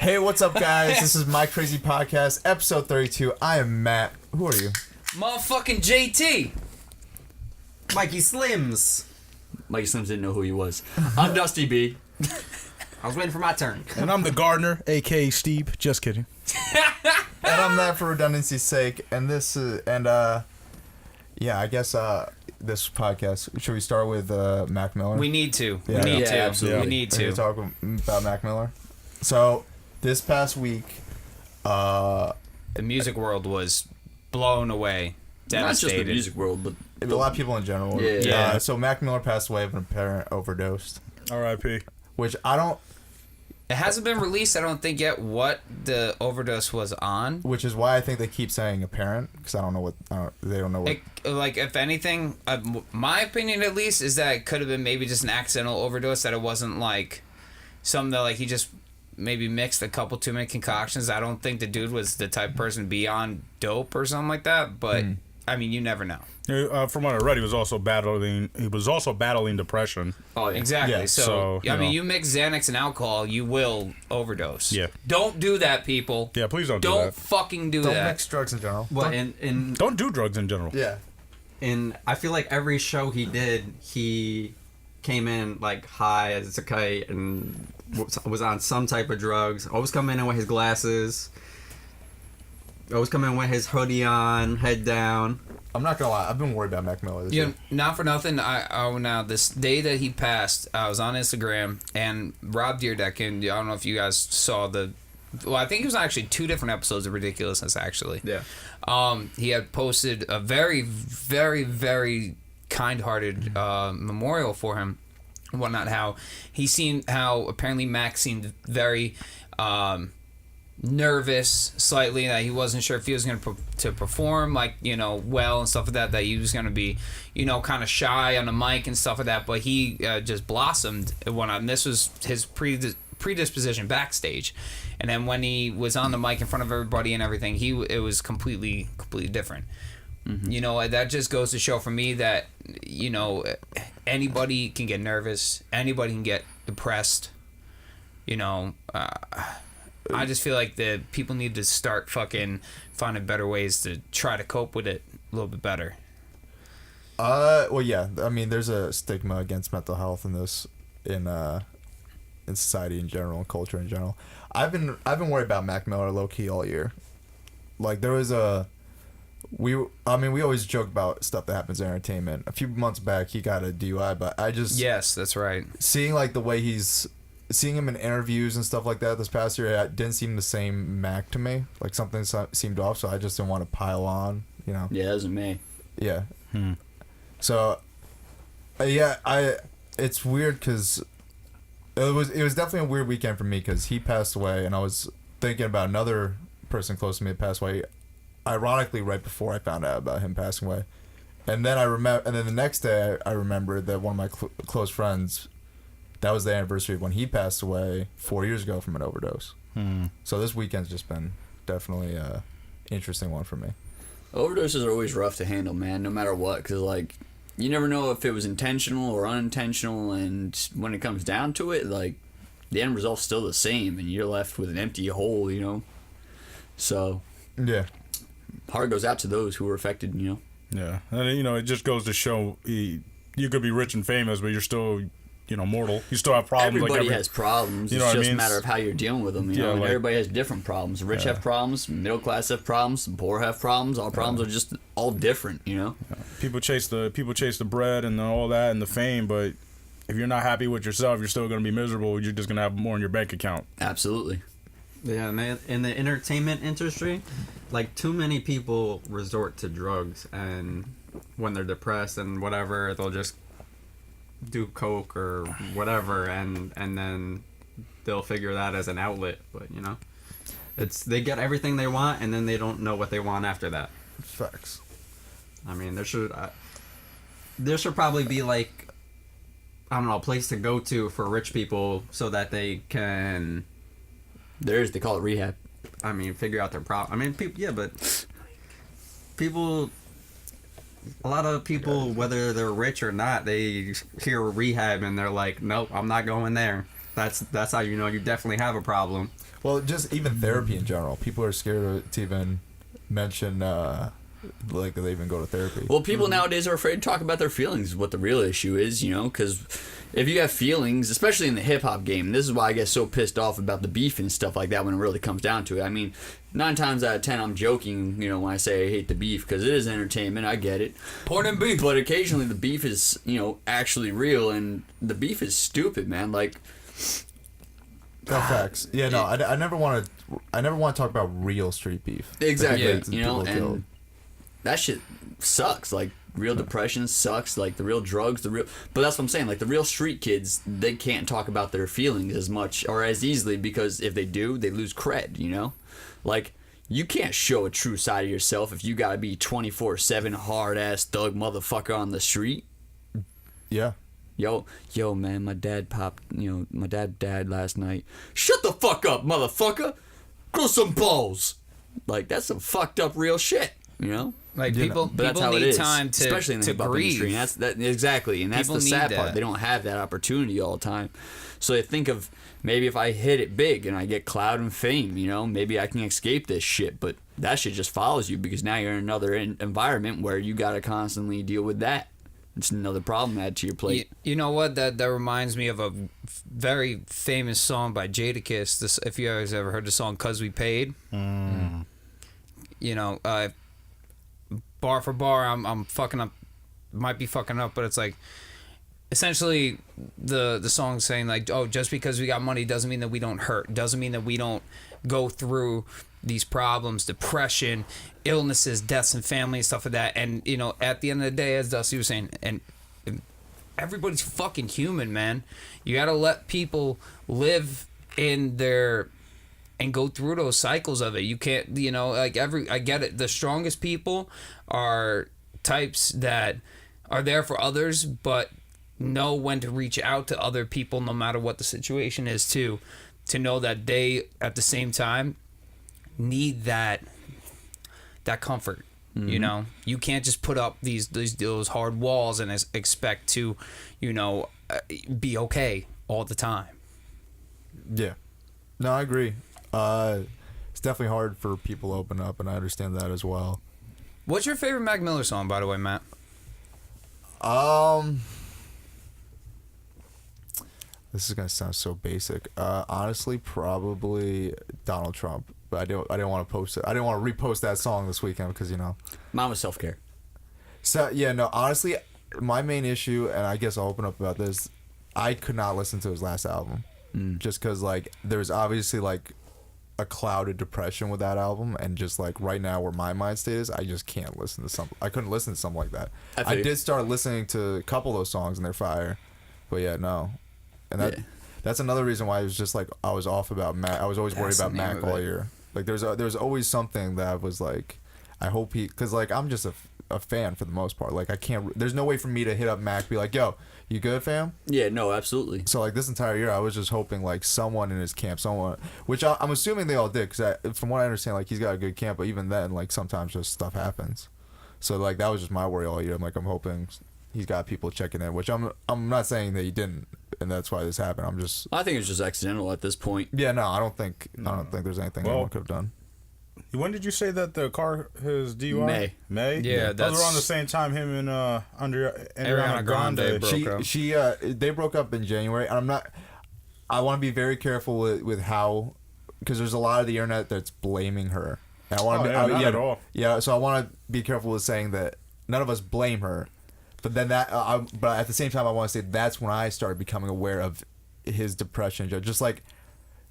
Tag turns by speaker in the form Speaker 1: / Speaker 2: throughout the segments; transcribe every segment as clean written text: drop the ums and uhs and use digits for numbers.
Speaker 1: Hey, what's up, guys? This is Mycrazypodcast, episode 32. I am Matt. Who are you?
Speaker 2: Motherfucking JT.
Speaker 3: Mikey Slims.
Speaker 2: Mikey Slims didn't know who he was. I'm Dusty B.
Speaker 3: I was waiting for my turn.
Speaker 4: And I'm the gardener, a.k.a. Steve. Just kidding.
Speaker 1: And I'm that for redundancy's sake. And this is, yeah, I guess this podcast, should we start with Mac Miller?
Speaker 2: We need to.
Speaker 1: Yeah.
Speaker 2: We need to.
Speaker 4: Absolutely.
Speaker 2: We need
Speaker 1: We're gonna
Speaker 2: to.
Speaker 1: talk about Mac Miller. So, this past week,
Speaker 2: The music world was blown away.
Speaker 5: Not just
Speaker 2: Devastated.
Speaker 5: the music world, but
Speaker 1: a lot of people in general.
Speaker 5: Yeah.
Speaker 1: So, Mac Miller passed away of an apparent overdose,
Speaker 4: R.I.P.
Speaker 1: which I don't,
Speaker 2: It hasn't been released, I don't think, yet what the overdose was on.
Speaker 1: which is why I think they keep saying apparent, because they don't know what.
Speaker 2: Like, if anything, my opinion at least is that it could have been maybe just an accidental overdose, that it wasn't like something that like he just maybe mixed a couple too many concoctions. I don't think the dude was the type of person to be on dope or something like that, but I mean, you never know.
Speaker 4: From what I read, he was also battling depression.
Speaker 5: oh yeah.
Speaker 2: Exactly.
Speaker 1: Yeah,
Speaker 2: so
Speaker 4: you
Speaker 2: I mean,
Speaker 4: know.
Speaker 2: you mix Xanax and alcohol, you will overdose.
Speaker 4: Yeah.
Speaker 2: Don't do that, people.
Speaker 4: Yeah, please don't do
Speaker 2: Don't
Speaker 4: that.
Speaker 2: fucking do
Speaker 1: Don't
Speaker 2: that.
Speaker 1: mix drugs in general.
Speaker 3: What in
Speaker 4: Don't do drugs in general.
Speaker 1: Yeah.
Speaker 3: I feel like every show he did, he came in like high as a kite and was on some type of drugs. Always coming in with his glasses. Always coming in with his hoodie on, head down.
Speaker 1: I'm not gonna lie, I've been worried about Mac Miller this
Speaker 2: You know,
Speaker 1: year.
Speaker 2: not for nothing. Now this day that he passed, I was on Instagram and Rob Deerdeck, and I don't know if you guys saw well, I think it was actually 2 different episodes of Ridiculousness actually.
Speaker 3: Yeah.
Speaker 2: He had posted a very, very, very kind-hearted memorial for him, and whatnot. How apparently Mac seemed very nervous, slightly, that he wasn't sure if he was going to perform well and stuff like that. That he was going to be kind of shy on the mic and stuff like that. But he just blossomed and whatnot. And this was his predisposition backstage. And then when he was on the mic in front of everybody and everything, it was completely different. Mm-hmm. That just goes to show for me that anybody can get nervous, anybody can get depressed. I just feel like the people need to start fucking finding better ways to try to cope with it a little bit better.
Speaker 1: Well, yeah. I mean, there's a stigma against mental health in society in general, and culture in general. I've been worried about Mac Miller low key all year. Like there was we always joke about stuff that happens in entertainment. A few months back, he got a DUI, but
Speaker 2: Yes, that's right.
Speaker 1: seeing like the way seeing him in interviews and stuff like that this past year, it didn't seem the same Mac to me. Like something seemed off, so I just didn't want to pile on.
Speaker 5: Yeah, that was me.
Speaker 1: Yeah. So, it's weird because it was definitely a weird weekend for me because he passed away, and I was thinking about another person close to me that passed away, ironically right before I found out about him passing away, and then the next day I remembered that one of my close friends, that was the anniversary of when he passed away 4 years ago from an overdose. So this weekend's just been definitely an interesting one for me.
Speaker 5: Overdoses are always rough to handle, man, no matter what, because, like, you never know if it was intentional or unintentional, and when it comes down to it, like, the end result's still the same, and you're left with an empty hole, So,
Speaker 1: Yeah.
Speaker 5: heart goes out to those who were affected,
Speaker 4: Yeah. And, it just goes to show you could be rich and famous, but you're still, mortal. You still have problems.
Speaker 5: Everybody has problems.
Speaker 4: You know
Speaker 5: It's
Speaker 4: what I
Speaker 5: just a
Speaker 4: mean?
Speaker 5: matter of how you're dealing with them. You know, and
Speaker 4: like-
Speaker 5: everybody has different problems. The rich have problems. Middle class have problems. The poor have problems. All problems are just all different.
Speaker 4: People chase the bread and all that and the fame, but if you're not happy with yourself, you're still going to be miserable. You're just going to have more in your bank account.
Speaker 5: Absolutely.
Speaker 3: Yeah, man. In the entertainment industry, like too many people resort to drugs, and when they're depressed and whatever, they'll just do coke or whatever, and then they'll figure that as an outlet. But they get everything they want, and then they don't know what they want after that.
Speaker 1: Facts.
Speaker 3: I mean, there should probably be like, I don't know, a place to go to for rich people so that they can,
Speaker 5: They call it rehab.
Speaker 3: figure out their problem. But people, a lot of people, whether they're rich or not, they hear rehab and they're like, nope, I'm not going there. That's how you know you definitely have a problem.
Speaker 1: Well, just even therapy in general. People are scared to even mention, like, they even go to therapy.
Speaker 5: Well, people nowadays are afraid to talk about their feelings, is what the real issue is, you know, because if you have feelings, especially in the hip-hop game, this is why I get so pissed off about the beef and stuff like that when it really comes down to it. I mean, 9 times out of 10, I'm joking, you know, when I say I hate the beef, because it is entertainment, I get it.
Speaker 2: Porn and beef.
Speaker 5: But occasionally the beef is, you know, actually real, and the beef is stupid, man. Like...
Speaker 1: No facts. Yeah, no, I never want to talk about real street beef.
Speaker 5: Exactly,
Speaker 2: Yeah.
Speaker 5: you know,
Speaker 1: People
Speaker 5: and
Speaker 1: killed.
Speaker 5: that shit sucks. Like, real depression sucks. Like, the real drugs, but that's what I'm saying. Like, the real street kids, they can't talk about their feelings as much or as easily, because if they do, they lose cred, you know? Like, you can't show a true side of yourself if you gotta be 24/7 hard-ass thug motherfucker on the street.
Speaker 1: Yeah.
Speaker 5: Yo, man, my dad died last night. Shut the fuck up, motherfucker! Grow some balls! Like, that's some fucked up real shit, you know?
Speaker 2: Like,
Speaker 1: Yeah,
Speaker 2: people,
Speaker 5: But that's
Speaker 2: people
Speaker 5: how it
Speaker 2: need
Speaker 5: is,
Speaker 2: time to,
Speaker 5: especially in the
Speaker 2: to
Speaker 5: hip-hop
Speaker 2: grieve.
Speaker 5: industry. And that's exactly, and that's
Speaker 2: People
Speaker 5: the
Speaker 2: need
Speaker 5: sad
Speaker 2: that.
Speaker 5: part. They don't have that opportunity all the time. So they think of, maybe if I hit it big and I get clout and fame, you know, maybe I can escape this shit. But that shit just follows you, because now you're in another environment where you got to constantly deal with that. It's another problem add to your plate.
Speaker 2: You know what? That reminds me of a very famous song by Jadakiss. This, if you guys ever heard the song "Cause We Paid," you know, bar for bar, I'm fucking up, might be fucking up, but it's like, essentially, the song saying like, oh, just because we got money doesn't mean that we don't hurt, doesn't mean that we don't go through these problems, depression, illnesses, deaths in family and stuff like that. And, you know, at the end of the day, as Dusty was saying, and everybody's fucking human, man. You gotta let people live in their and go through those cycles of it. You can't, you know, like I get it. The strongest people are types that are there for others, but know when to reach out to other people no matter what the situation is too, to know that they at the same time need that comfort. You know, you can't just put up those hard walls and expect to, you know, be okay all the time.
Speaker 1: Yeah. No, I agree. It's definitely hard for people to open up, and I understand that as well.
Speaker 2: What's your favorite Mac Miller song, by the way, Matt?
Speaker 1: This is gonna sound so basic. Honestly, probably Donald Trump. But I didn't want to post it. I didn't want to repost that song this weekend because, you know.
Speaker 5: Mine was self-care.
Speaker 1: So yeah, no. Honestly, my main issue, and I guess I'll open up about this. I could not listen to his last album, just because like there's obviously like a cloud of depression with that album, and just like right now where my mind state is, I just can't listen to something. I couldn't listen to something like that. I did start listening to a couple of those songs and they're fire, but yeah, no, and that that's another reason why I was just like I was off about Mac. I was always worried about Mac all year. Like there's always something that I was like, I hope he, because like I'm just a fan for the most part. Like I can't. There's no way for me to hit up Mac, be like, yo, you good, fam?
Speaker 5: Yeah, no, absolutely.
Speaker 1: So like this entire year, I was just hoping like someone in his camp, which I'm assuming they all did, because from what I understand, like he's got a good camp, but even then, like sometimes just stuff happens. So like that was just my worry all year. I'm hoping he's got people checking in, which I'm not saying that he didn't, and that's why this happened.
Speaker 5: I think it was just accidental at this point.
Speaker 1: Yeah, no, I don't think there's anything anyone could have done.
Speaker 4: When did you say that the car, his DUI? May?
Speaker 2: Yeah,
Speaker 4: those were around the same time him and Ariana Grande
Speaker 2: broke up.
Speaker 1: They broke up in January, and I want to be very careful with how, because there's a lot of the internet that's blaming her. And I want to
Speaker 4: not at all.
Speaker 1: Yeah, so I want to be careful with saying that none of us blame her, but then but at the same time I want to say that's when I started becoming aware of his depression, just like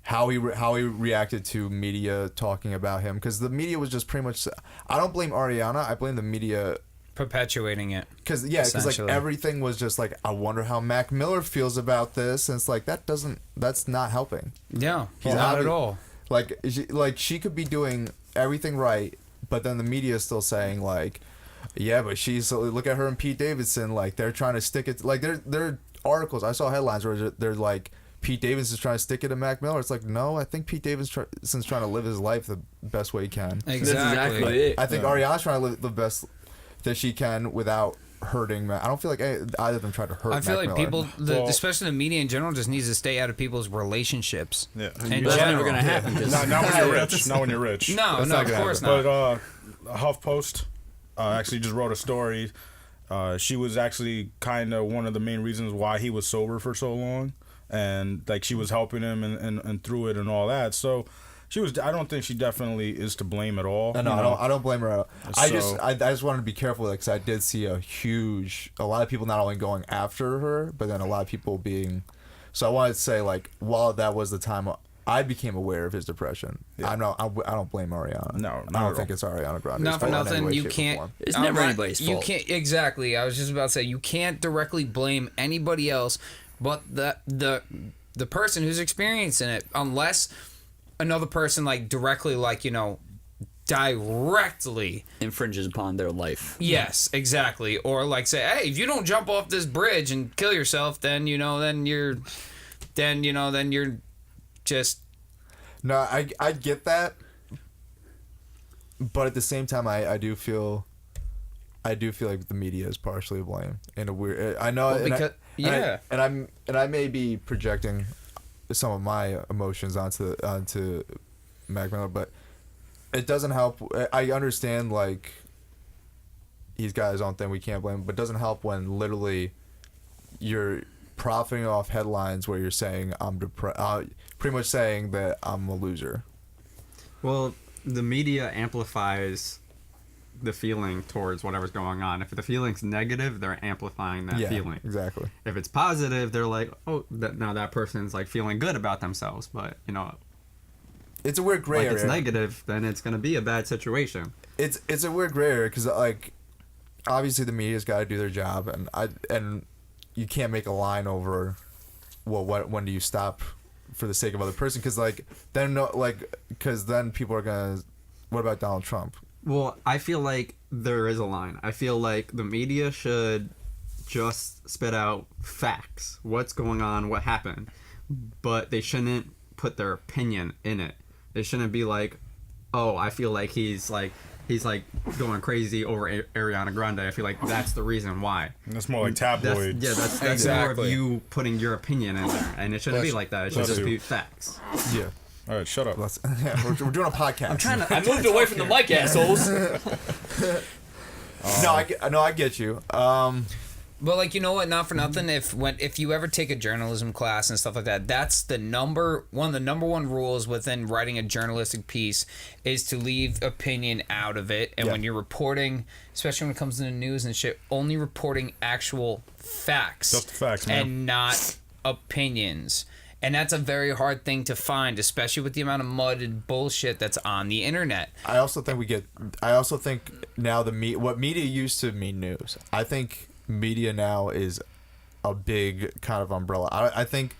Speaker 1: how he reacted to media talking about him, because the media was just pretty much. I don't blame Ariana. I blame the media
Speaker 2: perpetuating it.
Speaker 1: Because like everything was just like, I wonder how Mac Miller feels about this, and it's like that's not helping.
Speaker 2: Yeah, not at all.
Speaker 1: Like she could be doing everything right, but then the media is still saying like, yeah, but look at her and Pete Davidson, like they're trying to stick it, like they're articles. I saw headlines where they're like, Pete Davidson's trying to stick it to Mac Miller. It's like, no, I think Pete Davidson's trying to live his life the best way he can.
Speaker 2: Exactly.
Speaker 5: That's exactly it.
Speaker 1: I think Ariana's trying to live the best that she can without hurting. I don't feel like either of them tried to hurt.
Speaker 2: I feel
Speaker 1: Mac
Speaker 2: like
Speaker 1: Miller.
Speaker 2: people, especially the media in general, just needs to stay out of people's relationships.
Speaker 4: Yeah.
Speaker 2: In
Speaker 5: That's never
Speaker 2: general.
Speaker 5: gonna happen. 'Cause
Speaker 4: Not when you're rich. Not when you're rich.
Speaker 2: No,
Speaker 1: That's
Speaker 2: no,
Speaker 1: not
Speaker 2: of
Speaker 1: gonna
Speaker 2: course
Speaker 1: happen.
Speaker 2: not.
Speaker 4: But HuffPost actually just wrote a story. She was actually kind of one of the main reasons why he was sober for so long, and like she was helping him and through it and all that. So she was. I don't think she definitely is to blame at all.
Speaker 1: No, I don't blame her at all.
Speaker 4: So-
Speaker 1: I just wanted to be careful because I did see a lot of people not only going after her, but then a lot of people being. So I wanted to say, like, while that was the time I became aware of his depression, I don't blame Ariana.
Speaker 4: No,
Speaker 1: I don't think it's Ariana Grande.
Speaker 2: Not for nothing, you can't.
Speaker 5: It's never anybody's
Speaker 2: You
Speaker 5: fault.
Speaker 2: can't exactly. I was just about to say you can't directly blame anybody else, but the person who's experiencing it, unless another person like directly, like directly
Speaker 5: infringes upon their life.
Speaker 2: Yes, exactly. Or like say, hey, if you don't jump off this bridge and kill yourself, then you're just.
Speaker 1: No, I get that, but at the same time, I do feel like the media is partially to blame in a weird. I know,
Speaker 2: Well,
Speaker 1: and I may be projecting some of my emotions onto Mac Miller, but it doesn't help. I understand like he's got his own thing. We can't blame him, but it doesn't help when literally you're profiting off headlines where you're saying I'm depressed, pretty much saying that I'm a loser.
Speaker 3: Well, the media amplifies the feeling towards whatever's going on. If the feeling's negative, they're amplifying that feeling.
Speaker 1: Exactly.
Speaker 3: If it's positive, they're like, oh, now that person's like feeling good about themselves. But
Speaker 1: It's a weird gray
Speaker 3: like it's
Speaker 1: area.
Speaker 3: negative, then it's gonna be a bad situation.
Speaker 1: It's a weird gray area because like obviously the media's got to do their job, and you can't make a line over when do you stop for the sake of other person, because then people are gonna, what about Donald Trump?
Speaker 3: Well, I feel like there is a line. I feel like the media should just spit out facts, what's going on, what happened, but they shouldn't put their opinion in it. They shouldn't be like, oh, I feel like he's going crazy over Ariana Grande. I feel like that's the reason why.
Speaker 4: That's more like tabloid.
Speaker 3: That's
Speaker 2: Exactly.
Speaker 3: more of you putting your opinion in there, and it shouldn't be like that. It should
Speaker 4: Bless
Speaker 3: just
Speaker 4: you.
Speaker 3: be facts.
Speaker 1: Yeah.
Speaker 4: All right, shut up.
Speaker 1: We're doing a podcast.
Speaker 5: I moved away from the mic, assholes.
Speaker 1: I get you.
Speaker 2: But like, you know what? Not for nothing. If you ever take a journalism class and stuff like that, that's the number one rules within writing a journalistic piece is to leave opinion out of it. And when you're reporting, especially when it comes to the news and shit, only reporting actual facts.
Speaker 4: Just the facts, man.
Speaker 2: And not opinions. And that's a very hard thing to find, especially with the amount of mud and bullshit that's on the internet.
Speaker 1: I also think now what media used to mean news. I think media now is a big kind of umbrella. I think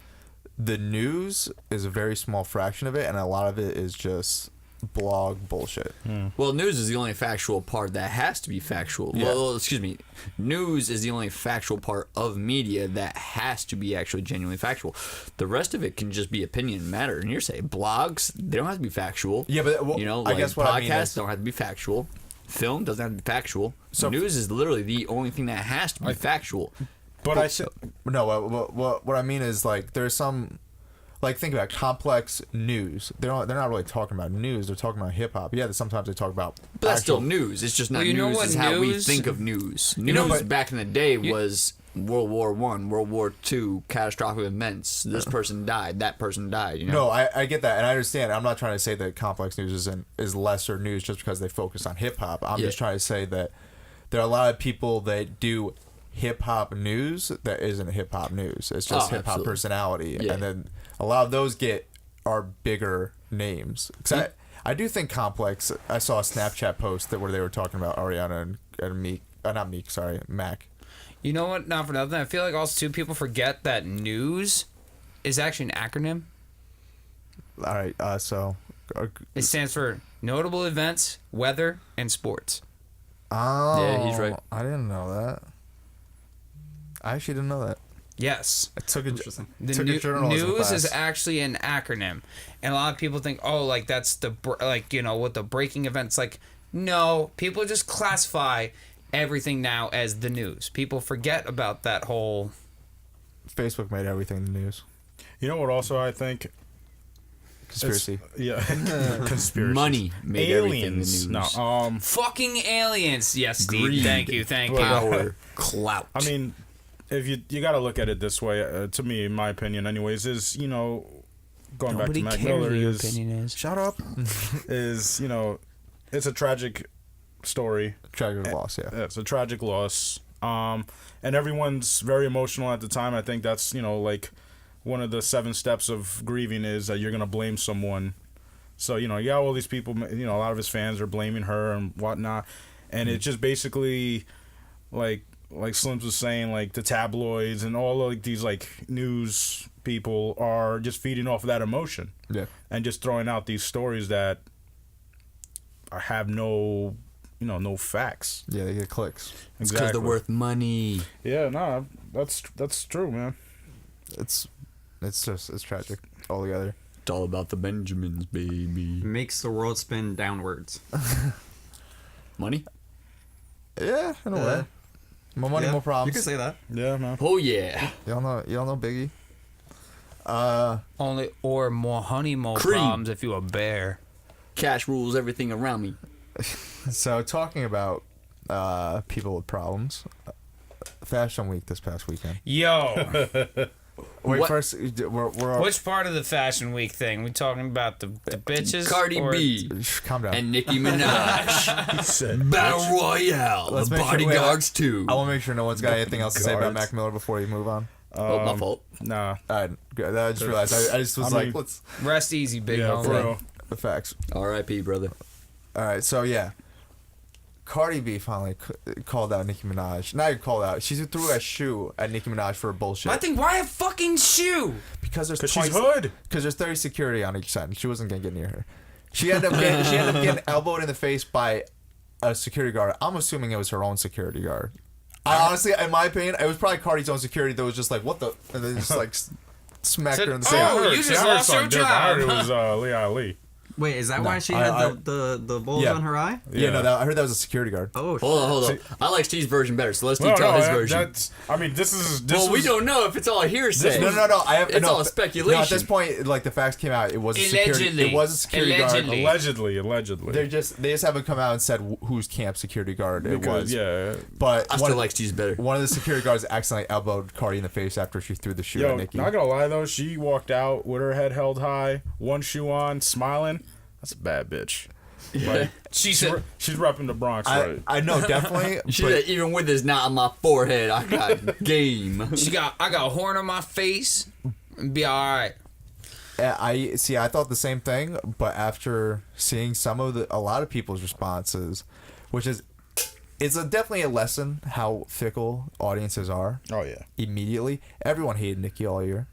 Speaker 1: the news is a very small fraction of it, and a lot of it is just blog bullshit.
Speaker 5: Well, news is the only factual part that has to be factual.
Speaker 1: Yeah.
Speaker 5: Well, excuse me. News is the only factual part of media that has to be actually genuinely factual. The rest of it can just be opinion, matter, and hearsay. Blogs, they don't have to be factual.
Speaker 1: Yeah, but
Speaker 5: I
Speaker 1: I guess what
Speaker 5: podcasts
Speaker 1: I mean is,
Speaker 5: don't have to be factual. Film doesn't have to be factual.
Speaker 1: So-
Speaker 5: News is literally the only thing that has to be factual.
Speaker 4: But I said,
Speaker 1: no. What I mean is like there's some. Like, think about complex news. They're not really talking about news. They're talking about hip hop. Yeah, sometimes they talk about.
Speaker 5: But that's
Speaker 1: actual-
Speaker 5: still news. It's just not
Speaker 2: Well, you know
Speaker 5: news.
Speaker 2: what
Speaker 5: It's how we
Speaker 2: news-
Speaker 5: think of news. News
Speaker 2: know, but-
Speaker 5: back in the day was World War I, World War II, catastrophic events. This person died. That person died. You know?
Speaker 1: No, I get that, and I understand. I'm not trying to say that complex news is lesser news just because they focus on hip hop. I'm just trying to say that there are a lot of people that do hip hop news that isn't hip hop news. It's just hip hop
Speaker 5: absolutely.
Speaker 1: personality,
Speaker 5: Yeah.
Speaker 1: and then a lot of those are bigger names. Because I do think complex. I saw a Snapchat post where they were talking about Ariana and Meek. Not Meek. Sorry, Mac.
Speaker 2: You know what? Not for nothing. I feel like also too people forget that news is actually an acronym.
Speaker 1: All right. So.
Speaker 2: It stands for notable events, weather, and sports.
Speaker 1: Oh.
Speaker 5: Yeah, he's right.
Speaker 1: I didn't know that. I actually didn't know that.
Speaker 2: Yes.
Speaker 1: I took a
Speaker 3: Interesting.
Speaker 2: The
Speaker 1: took a journalism
Speaker 2: news
Speaker 1: class.
Speaker 2: is actually an acronym, and a lot of people think, oh, like that's what the breaking events. Like, no, people just classify everything now as the news. People forget about that whole.
Speaker 1: Facebook made everything the news.
Speaker 4: You know what? Also, I think
Speaker 1: Conspiracy.
Speaker 4: yeah, conspiracy.
Speaker 5: Money made everything the
Speaker 4: Aliens.
Speaker 5: news.
Speaker 4: No,
Speaker 2: Fucking aliens. Yes, Steve.
Speaker 5: Greed.
Speaker 2: Thank you.
Speaker 5: Power, clout.
Speaker 4: I mean, if you got to look at it this way, to me, in my opinion, anyways, is going
Speaker 2: Nobody
Speaker 4: back to Mac
Speaker 2: cares
Speaker 4: Miller
Speaker 2: what your
Speaker 4: is
Speaker 2: opinion is.
Speaker 1: Shut up.
Speaker 4: is it's a tragic story.
Speaker 1: Tragic loss, yeah.
Speaker 4: It's a tragic loss. And everyone's very emotional at the time. I think that's like one of the 7 steps of grieving is that you're gonna blame someone. So you got all these people. A lot of his fans are blaming her and whatnot, and it's just basically like Slims was saying, like the tabloids and all like these like news people are just feeding off of that emotion.
Speaker 1: Yeah.
Speaker 4: And just throwing out these stories that have no facts.
Speaker 1: Yeah, they get clicks.
Speaker 5: It's because they're worth money.
Speaker 4: Yeah, no, that's true, man.
Speaker 1: It's tragic altogether.
Speaker 5: It's all about the Benjamins, baby.
Speaker 3: Makes the world spin downwards.
Speaker 5: Money?
Speaker 1: Yeah, in a way. More money, more problems.
Speaker 3: You can say that.
Speaker 4: Yeah, man.
Speaker 5: Oh yeah.
Speaker 1: You don't know Biggie?
Speaker 2: Only or more honey, more
Speaker 5: Cream.
Speaker 2: problems if you a bear.
Speaker 5: Cash rules everything around me.
Speaker 1: So talking about people with problems, Fashion Week this past weekend.
Speaker 2: Yo,
Speaker 1: Wait,
Speaker 5: What?
Speaker 1: first we're
Speaker 2: which part of the Fashion Week thing? We talking about the bitches?
Speaker 5: Cardi
Speaker 2: or-
Speaker 5: B
Speaker 1: calm down.
Speaker 5: and Nicki Minaj. Battle Royale.
Speaker 1: Let's
Speaker 5: The
Speaker 1: make sure-
Speaker 5: Bodyguards 2.
Speaker 1: I want to make sure no one's got anything else to say about
Speaker 4: Guards.
Speaker 1: Mac Miller before you move on.
Speaker 5: Oh, my fault.
Speaker 4: Nah.
Speaker 1: All right, good. I just realized I just was
Speaker 4: I mean-
Speaker 1: let's
Speaker 2: Rest easy, big
Speaker 4: Yeah,
Speaker 2: homie.
Speaker 4: for real.
Speaker 1: the facts.
Speaker 5: R.I.P. brother.
Speaker 1: All right, so yeah, Cardi B finally called out Nicki Minaj. Not even called out. She threw a shoe at Nicki Minaj for bullshit.
Speaker 2: I think why a fucking shoe?
Speaker 1: Because there's
Speaker 4: Because she's hood.
Speaker 1: Because there's 30 security on each side, and she wasn't gonna get near her. She ended up getting elbowed in the face by a security guard. I'm assuming it was her own security guard. I honestly, in my opinion, it was probably Cardi's own security that was just like, "What the?" and then just like smacked
Speaker 2: Said,
Speaker 1: her in the
Speaker 2: "Oh,
Speaker 1: face.
Speaker 2: you just lost your
Speaker 4: different. I heard it
Speaker 2: job."
Speaker 4: was Lee Ali.
Speaker 3: Wait, is that
Speaker 1: No,
Speaker 3: why she
Speaker 1: I-
Speaker 3: had the bulge
Speaker 1: yeah.
Speaker 3: on her eye?
Speaker 1: Yeah, no, I heard that was a security guard.
Speaker 3: Oh,
Speaker 5: Hold on. I like Steve's version better, so let's
Speaker 4: No,
Speaker 5: tell his
Speaker 4: that-
Speaker 5: version.
Speaker 4: That's. I mean, this
Speaker 5: Well, we
Speaker 4: was-
Speaker 5: don't know if it's all hearsay.
Speaker 1: No. I have,
Speaker 5: It's
Speaker 1: no,
Speaker 5: all speculation.
Speaker 1: No, at this point, like the facts came out, it was a security.
Speaker 2: Allegedly.
Speaker 1: It was a security
Speaker 2: Allegedly.
Speaker 1: guard.
Speaker 4: Allegedly.
Speaker 1: They just haven't come out and said whose camp security guard it
Speaker 4: Because,
Speaker 1: was.
Speaker 4: yeah.
Speaker 1: But
Speaker 5: I still like Steve's better.
Speaker 1: one of the security guards accidentally elbowed Cardi in the face after she threw the shoe
Speaker 4: Yo,
Speaker 1: at Nicki.
Speaker 4: not gonna lie though, she walked out with her head held high, one shoe on, smiling. That's a bad bitch. Like,
Speaker 2: She said,
Speaker 4: she's repping the Bronx, right?
Speaker 1: I know definitely.
Speaker 5: She
Speaker 1: but
Speaker 5: said, even with this knot on my forehead, I got game.
Speaker 2: I got a horn on my face. Be all right.
Speaker 1: I see. I thought the same thing, but after seeing a lot of people's responses, which is, it's definitely a lesson how fickle audiences are.
Speaker 4: Oh yeah.
Speaker 1: Immediately, everyone hated Nicki all year.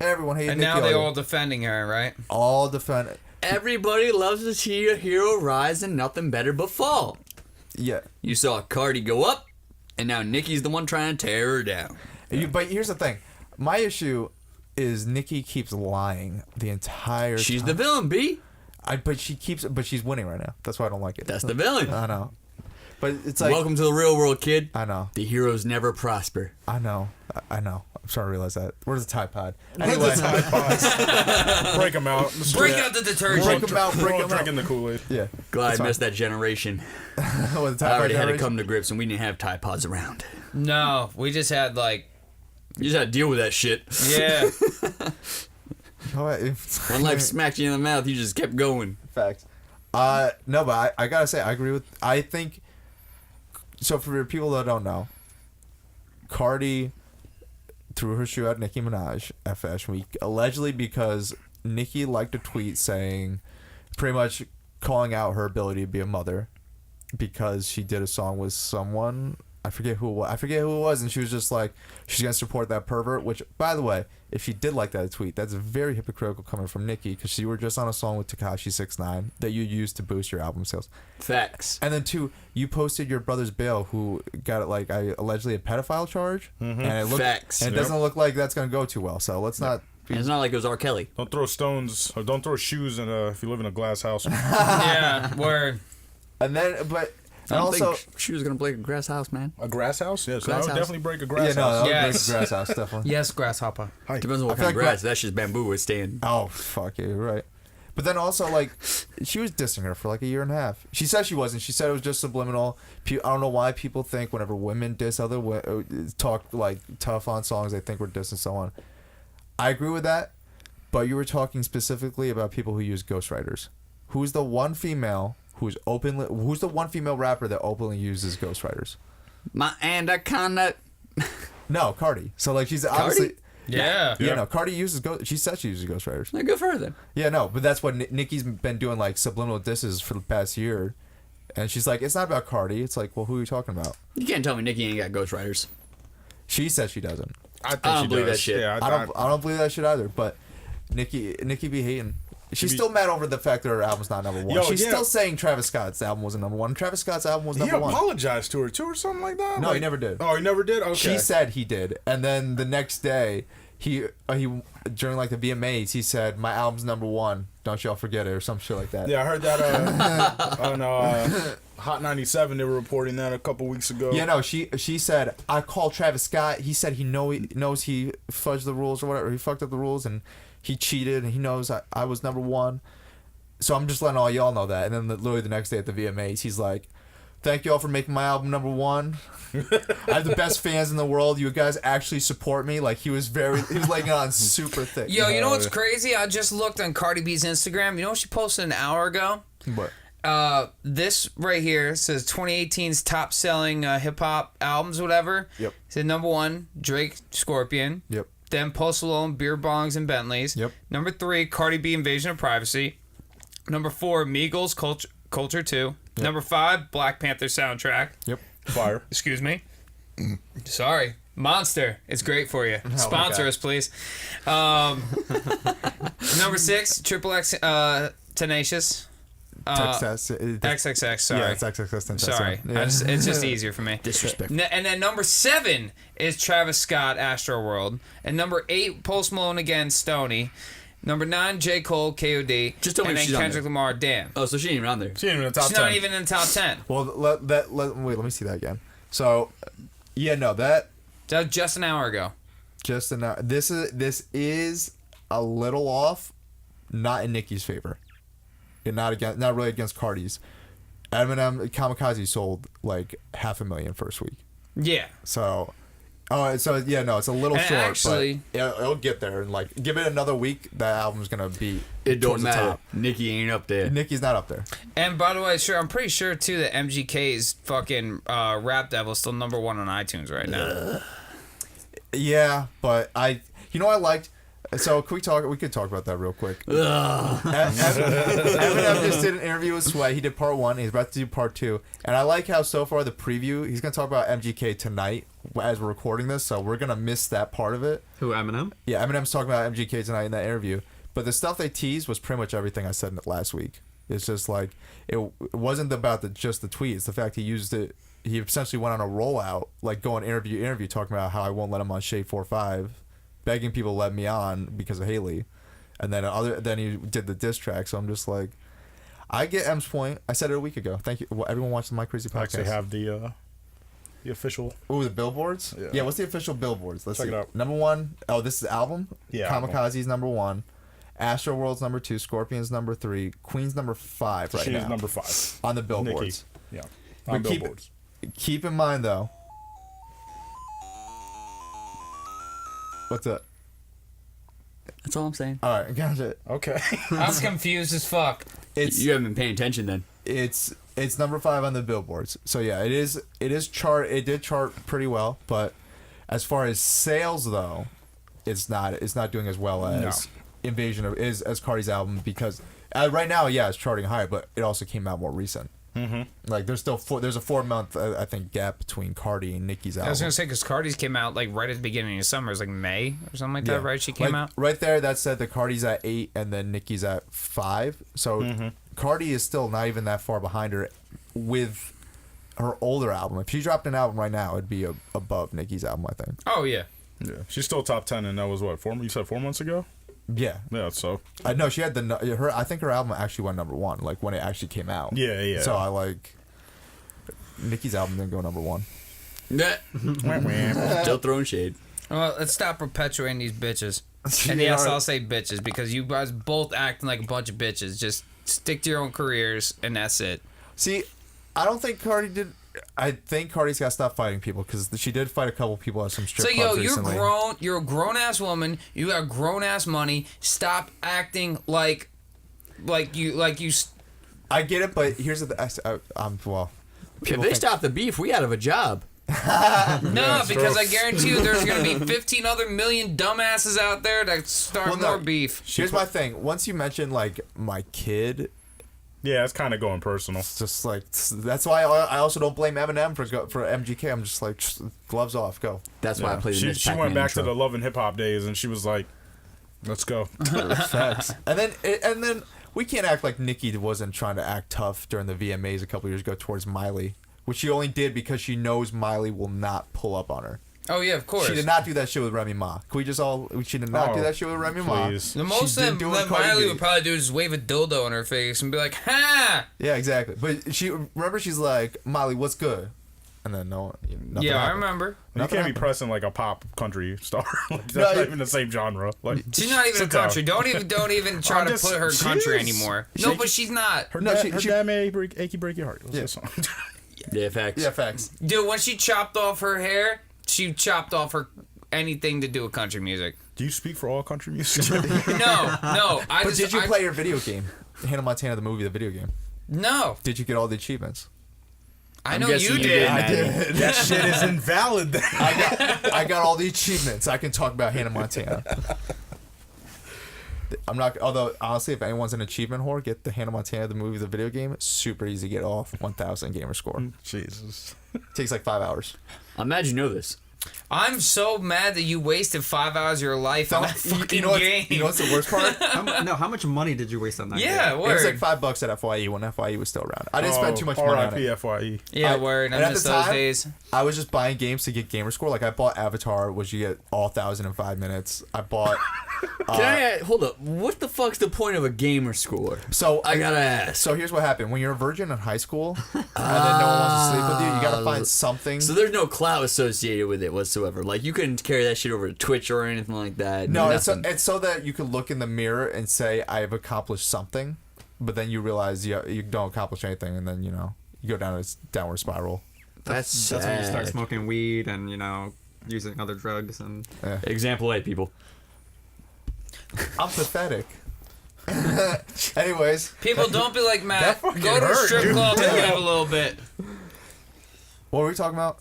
Speaker 1: Everyone hated
Speaker 2: And
Speaker 1: Nicki
Speaker 2: now
Speaker 1: all
Speaker 2: they
Speaker 1: year.
Speaker 2: all defending her, right?
Speaker 1: all defend.
Speaker 5: Everybody loves to see a hero rise and nothing better but fall.
Speaker 1: Yeah.
Speaker 5: You saw Cardi go up, and now Nicki's the one trying to tear her down.
Speaker 1: But here's the thing. My issue is Nicki keeps lying the entire
Speaker 5: She's
Speaker 1: time.
Speaker 5: the villain, B.
Speaker 1: But she's winning right now. That's why I don't like it.
Speaker 5: That's the villain.
Speaker 1: I know. But it's like
Speaker 5: Welcome to the real world, kid.
Speaker 1: I know.
Speaker 5: The heroes never prosper.
Speaker 1: I know. I'm starting to realize that. Where's the Tide Pod?
Speaker 4: Where's
Speaker 1: Anyway,
Speaker 4: the Tide Pods? Break them out.
Speaker 2: Break out the detergent.
Speaker 1: Break 'em out,
Speaker 4: We're
Speaker 1: break
Speaker 4: all
Speaker 1: 'em out.
Speaker 4: drinking the Kool-Aid.
Speaker 1: yeah.
Speaker 5: Glad
Speaker 1: That's
Speaker 5: I missed that generation.
Speaker 1: fine. What, the Tide
Speaker 5: I
Speaker 1: Pod
Speaker 5: already had to
Speaker 1: generation?
Speaker 5: come to grips, and we didn't have Tide Pods around.
Speaker 2: No, we just had like,
Speaker 5: You just had to deal with that shit.
Speaker 2: yeah.
Speaker 1: Oh,
Speaker 5: When life smacked you in the mouth, you just kept going.
Speaker 1: Facts. No, but I gotta say, I agree with. I think. So for people that don't know, Cardi threw her shoe at Nicki Minaj at Fashion Week, allegedly because Nicki liked a tweet saying, pretty much calling out her ability to be a mother, because she did a song with someone. I forget who it was, and she was just like, she's gonna support that pervert. Which, by the way, if she did like that tweet, that's very hypocritical coming from Nicki, because you were just on a song with Tekashi 6ix9ine that you used to boost your album sales.
Speaker 5: Facts.
Speaker 1: And then two, you posted your brother's bail, who got allegedly a pedophile charge, and
Speaker 5: Facts.
Speaker 1: it doesn't look like that's gonna go too well. So let's not.
Speaker 5: And it's not like it was R. Kelly.
Speaker 4: Don't throw stones or don't throw shoes in if you live in a glass house.
Speaker 2: Yeah, word.
Speaker 1: And then, but
Speaker 5: I don't
Speaker 1: also,
Speaker 5: think she was gonna break a grass house, man.
Speaker 4: A grass house? Yes,
Speaker 5: Grass
Speaker 4: I would
Speaker 5: house.
Speaker 4: definitely break a grass
Speaker 1: yeah, no,
Speaker 4: house.
Speaker 1: that would
Speaker 2: Yes.
Speaker 1: break the grass house definitely.
Speaker 2: Yes, grasshopper.
Speaker 5: Depends on what
Speaker 1: I feel
Speaker 5: kind of
Speaker 1: like
Speaker 5: grass. That's just bamboo. It's staying.
Speaker 1: Oh fuck you, right? But then also like, she was dissing her for like a year and a half. She said she wasn't. She said it was just subliminal. I don't know why people think whenever women diss other talk like tough on songs, they think we're dissing and so on. I agree with that, but you were talking specifically about people who use ghostwriters. Who's the one female who's the one female rapper that openly uses ghostwriters?
Speaker 5: My anaconda.
Speaker 1: No, Cardi. So like she's obviously
Speaker 2: Yeah.
Speaker 1: yeah, no, Cardi uses she said she uses ghostwriters.
Speaker 5: Like, good for her then.
Speaker 1: Yeah, no, but that's what Nicki's been doing, like subliminal disses for the past year, and she's like, it's not about Cardi. It's like, well, who are you talking about?
Speaker 5: You can't tell me Nicki ain't got ghostwriters.
Speaker 1: She says she doesn't.
Speaker 4: I
Speaker 5: don't
Speaker 4: she
Speaker 5: believe
Speaker 4: does.
Speaker 5: that shit.
Speaker 4: Yeah,
Speaker 1: I don't believe that shit either. But Nicki be hating. She's still mad over the fact that her album's not number one.
Speaker 4: Yo,
Speaker 1: She's
Speaker 4: yeah.
Speaker 1: still saying Travis Scott's album wasn't number one. Travis Scott's album was
Speaker 4: He
Speaker 1: number one.
Speaker 4: apologized to her too, or something like that.
Speaker 1: No,
Speaker 4: like,
Speaker 1: he never did.
Speaker 4: Oh, he never did. Okay.
Speaker 1: She said he did, and then the next day, he during like the VMAs, he said my album's number one. Don't y'all forget it, or some shit like that.
Speaker 4: Yeah, I heard that on Hot 97. They were reporting that a couple weeks ago.
Speaker 1: Yeah, no, she said I called Travis Scott. He said he knows he fudged the rules or whatever. He fucked up the rules and he cheated and he knows I was number one. So I'm just letting all y'all know that. And then literally the next day at the VMAs, he's like, "Thank y'all for making my album number one. I have the best fans in the world. You guys actually support me." Like he was laying it on super thick.
Speaker 2: Yo, you know what's crazy? I just looked on Cardi B's Instagram. You know what she posted an hour ago?
Speaker 1: What?
Speaker 2: This right here says 2018's top selling hip hop albums, whatever.
Speaker 1: Yep.
Speaker 2: It said number one, Drake, Scorpion.
Speaker 1: Yep.
Speaker 2: Then Post Malone, Beer Bongs and Bentleys.
Speaker 1: Yep.
Speaker 2: Number 3, Cardi B, Invasion of Privacy. Number 4, Migos, Culture 2.
Speaker 1: Yep.
Speaker 2: Number 5, Black Panther soundtrack.
Speaker 1: Yep.
Speaker 4: Fire.
Speaker 2: Excuse me. Sorry. Monster. It's great for you. Sponsor
Speaker 1: God.
Speaker 2: us, please. Number 6, Triple X Tenacious. XXX, sorry.
Speaker 1: Yeah, it's XXX.
Speaker 2: Sorry.
Speaker 1: Yeah.
Speaker 2: It's just easier for me.
Speaker 5: Disrespect.
Speaker 2: And then number 7 is Travis Scott, Astroworld. And number 8, Post Malone again, Stoney. Number 9, J. Cole, KOD.
Speaker 5: Just tell me
Speaker 2: and
Speaker 5: if
Speaker 2: then
Speaker 5: she's on
Speaker 2: Kendrick
Speaker 5: there.
Speaker 2: Lamar, Damn.
Speaker 5: Oh, so she ain't even on there.
Speaker 4: She ain't even in the top
Speaker 2: She's
Speaker 4: 10.
Speaker 2: not even in the top 10.
Speaker 1: Well, wait. Let me see that again. So, yeah, no, that
Speaker 2: That was just an hour ago.
Speaker 1: just enough. This is a little off, not in Nicki's favor. And not really against Cardi's. Eminem Kamikaze sold like 500,000 first week.
Speaker 2: Yeah.
Speaker 1: So it's a little
Speaker 2: And
Speaker 1: short,
Speaker 2: actually-
Speaker 1: but it'll get there. And like, give it another week, that album's gonna be.
Speaker 5: It don't
Speaker 1: towards the
Speaker 5: matter.
Speaker 1: top.
Speaker 5: Nicki ain't up there.
Speaker 1: Nicki's not up there.
Speaker 2: And by the way, I'm pretty sure too that MGK's fucking Rap Devil is still number 1 on iTunes right now.
Speaker 1: Yeah, but I liked. So we could talk about that real quick. Eminem just did an interview with Sweat. He did part 1. He's about to do part 2. And I like how so far the preview, he's going to talk about MGK tonight as we're recording this. So we're going to miss that part of it.
Speaker 3: Who, Eminem?
Speaker 1: Yeah, Eminem's talking about MGK tonight in that interview. But the stuff they teased was pretty much everything I said in it last week. It's just like, it wasn't about just the tweet. It's the fact he used it. He essentially went on a rollout, like going interview, talking about how I won't let him on Shade 4-5, begging people to let me on because of Haley. And then then he did the diss track. So I'm just like, I get M's point. I said it a week ago. Thank you. Well, everyone watched the My Crazy
Speaker 4: I
Speaker 1: podcast.
Speaker 4: actually have the official.
Speaker 1: Ooh, the billboards?
Speaker 4: Yeah.
Speaker 1: Yeah, what's the official billboards? Let's
Speaker 4: Check
Speaker 1: see.
Speaker 4: it out.
Speaker 1: Number 1. Oh, this is the album?
Speaker 4: Yeah,
Speaker 1: Kamikaze's number 1. Astroworld's number 2. Scorpion's number 3. Queen's number 5 right
Speaker 4: She
Speaker 1: now.
Speaker 4: is number 5.
Speaker 1: On the billboards.
Speaker 4: Nicki. Yeah.
Speaker 1: But
Speaker 4: On billboards.
Speaker 1: Keep in mind, though. What's up?
Speaker 5: That's all I'm saying.
Speaker 1: All right, gotcha.
Speaker 4: Okay.
Speaker 2: I'm confused as fuck.
Speaker 1: It's
Speaker 5: You haven't been paying attention then.
Speaker 1: it's number 5 on the billboards. So yeah, it is it did chart pretty well, but as far as sales though, it's not doing as well as Invasion of as Cardi's album, because right now, yeah, it's charting high, but it also came out more recent. Mm-hmm. Like there's still there's a 4-month I think gap between Cardi and Nicki's album.
Speaker 2: I was gonna say because Cardi's came out like right at the beginning of summer. It was like May or something like that, right? She came
Speaker 1: like,
Speaker 2: out.
Speaker 1: right there. That said, the Cardi's at 8 and then Nicki's at 5. So Cardi is still not even that far behind her with her older album. If she dropped an album right now, it'd be above Nicki's album, I think.
Speaker 2: Oh yeah.
Speaker 4: Yeah. She's still top 10, and that was what, you said 4 months ago?
Speaker 1: Yeah.
Speaker 4: Yeah, so.
Speaker 1: I know she had I think her album actually went number 1, like when it actually came out.
Speaker 4: Yeah.
Speaker 1: So I like. Nicki's album didn't go number 1.
Speaker 5: Still throwing shade.
Speaker 2: Well, let's stop perpetuating these bitches. And yes, I'll say bitches because you guys both acting like a bunch of bitches. Just stick to your own careers, and that's it.
Speaker 1: See, I don't think Cardi did. I think Cardi's got to stop fighting people because she did fight a couple people at some strip clubs recently.
Speaker 2: You're grown. You're a grown ass woman. You got grown ass money. Stop acting like you.
Speaker 1: I get it, but here's the. Well.
Speaker 5: If they stop the beef, we out of a job.
Speaker 2: No, because I guarantee you there's going to be 15 other million dumbasses out there that start more beef.
Speaker 1: Here's my thing. Once you mention, like, my kid...
Speaker 4: Yeah, it's kind of going personal.
Speaker 1: It's just like... That's why I also don't blame Eminem for MGK. I'm just like, gloves off, go.
Speaker 5: That's why I played the
Speaker 4: She went back to the Love and Hip Hop days, and she was like, let's go.
Speaker 1: Facts. And then we can't act like Nicki wasn't trying to act tough during the VMAs a couple years ago towards Miley. Which she only did because she knows Miley will not pull up on her.
Speaker 2: Oh, yeah, of course.
Speaker 1: She did not do that shit with Remy Ma. Can we just all... She did not do that shit with Remy Ma.
Speaker 2: The most that Miley would probably do is wave a dildo in her face and be like, ha!
Speaker 1: Yeah, exactly. But she's like, Miley, what's good? And then nothing
Speaker 2: Yeah,
Speaker 1: happened.
Speaker 2: I remember.
Speaker 4: You can't be pressing like a pop country star. Like, that's not even the same genre. Like,
Speaker 2: she's not even a country. Don't even try to put her in country anymore. No, but she's not.
Speaker 4: Her dad made Achy Break Your Heart. What's that song?
Speaker 5: Yeah, facts.
Speaker 1: Yeah, facts.
Speaker 2: Dude, when she chopped off her hair, she chopped off her anything to do with country music.
Speaker 4: Do you speak for all country music?
Speaker 2: No.
Speaker 1: Did you play your video game? Hannah Montana, the movie, the video game.
Speaker 2: No.
Speaker 1: Did you get all the achievements?
Speaker 2: I know you did.
Speaker 1: I did.
Speaker 4: That shit is invalid then.
Speaker 1: I got all the achievements. I can talk about Hannah Montana. I'm not. Although honestly, if anyone's an achievement whore, get the Hannah Montana, the movie, the video game. Super easy to get off 1,000 gamer score.
Speaker 4: Jesus.
Speaker 1: Takes like 5 hours.
Speaker 5: I'm mad you know this.
Speaker 2: I'm so mad that you wasted 5 hours of your life on that fucking game.
Speaker 1: You know what's the worst part?
Speaker 3: How much money did you waste on that game?
Speaker 2: Yeah, word.
Speaker 1: It was like $5 at FYE when FYE was still around. I didn't spend too much money on
Speaker 4: R.I.P.
Speaker 1: it.
Speaker 4: FYE.
Speaker 2: Yeah, word. I miss those days.
Speaker 1: I was just buying games to get gamer score. Like I bought Avatar, which you get all 1,000 in 5 minutes. I bought.
Speaker 5: Can I hold up? What the fuck's the point of a gamer score?
Speaker 1: So
Speaker 5: I gotta ask.
Speaker 1: So here's what happened: when you're a virgin in high school, and then no one wants to sleep with you, you gotta find something.
Speaker 5: So there's no clout associated with it whatsoever. Like you couldn't carry that shit over to Twitch or anything like that.
Speaker 1: No, it's so that you can look in the mirror and say, "I have accomplished something," but then you realize you don't accomplish anything, and then you go down this downward spiral.
Speaker 5: That's sad.
Speaker 3: That's when you start smoking weed and using other drugs and.
Speaker 1: Yeah.
Speaker 5: Example A, people.
Speaker 1: I'm pathetic. Anyways,
Speaker 2: People, don't be like Matt. Go to a
Speaker 4: hurt,
Speaker 2: strip
Speaker 4: dude.
Speaker 2: club and live a little bit.
Speaker 1: what were we talking about?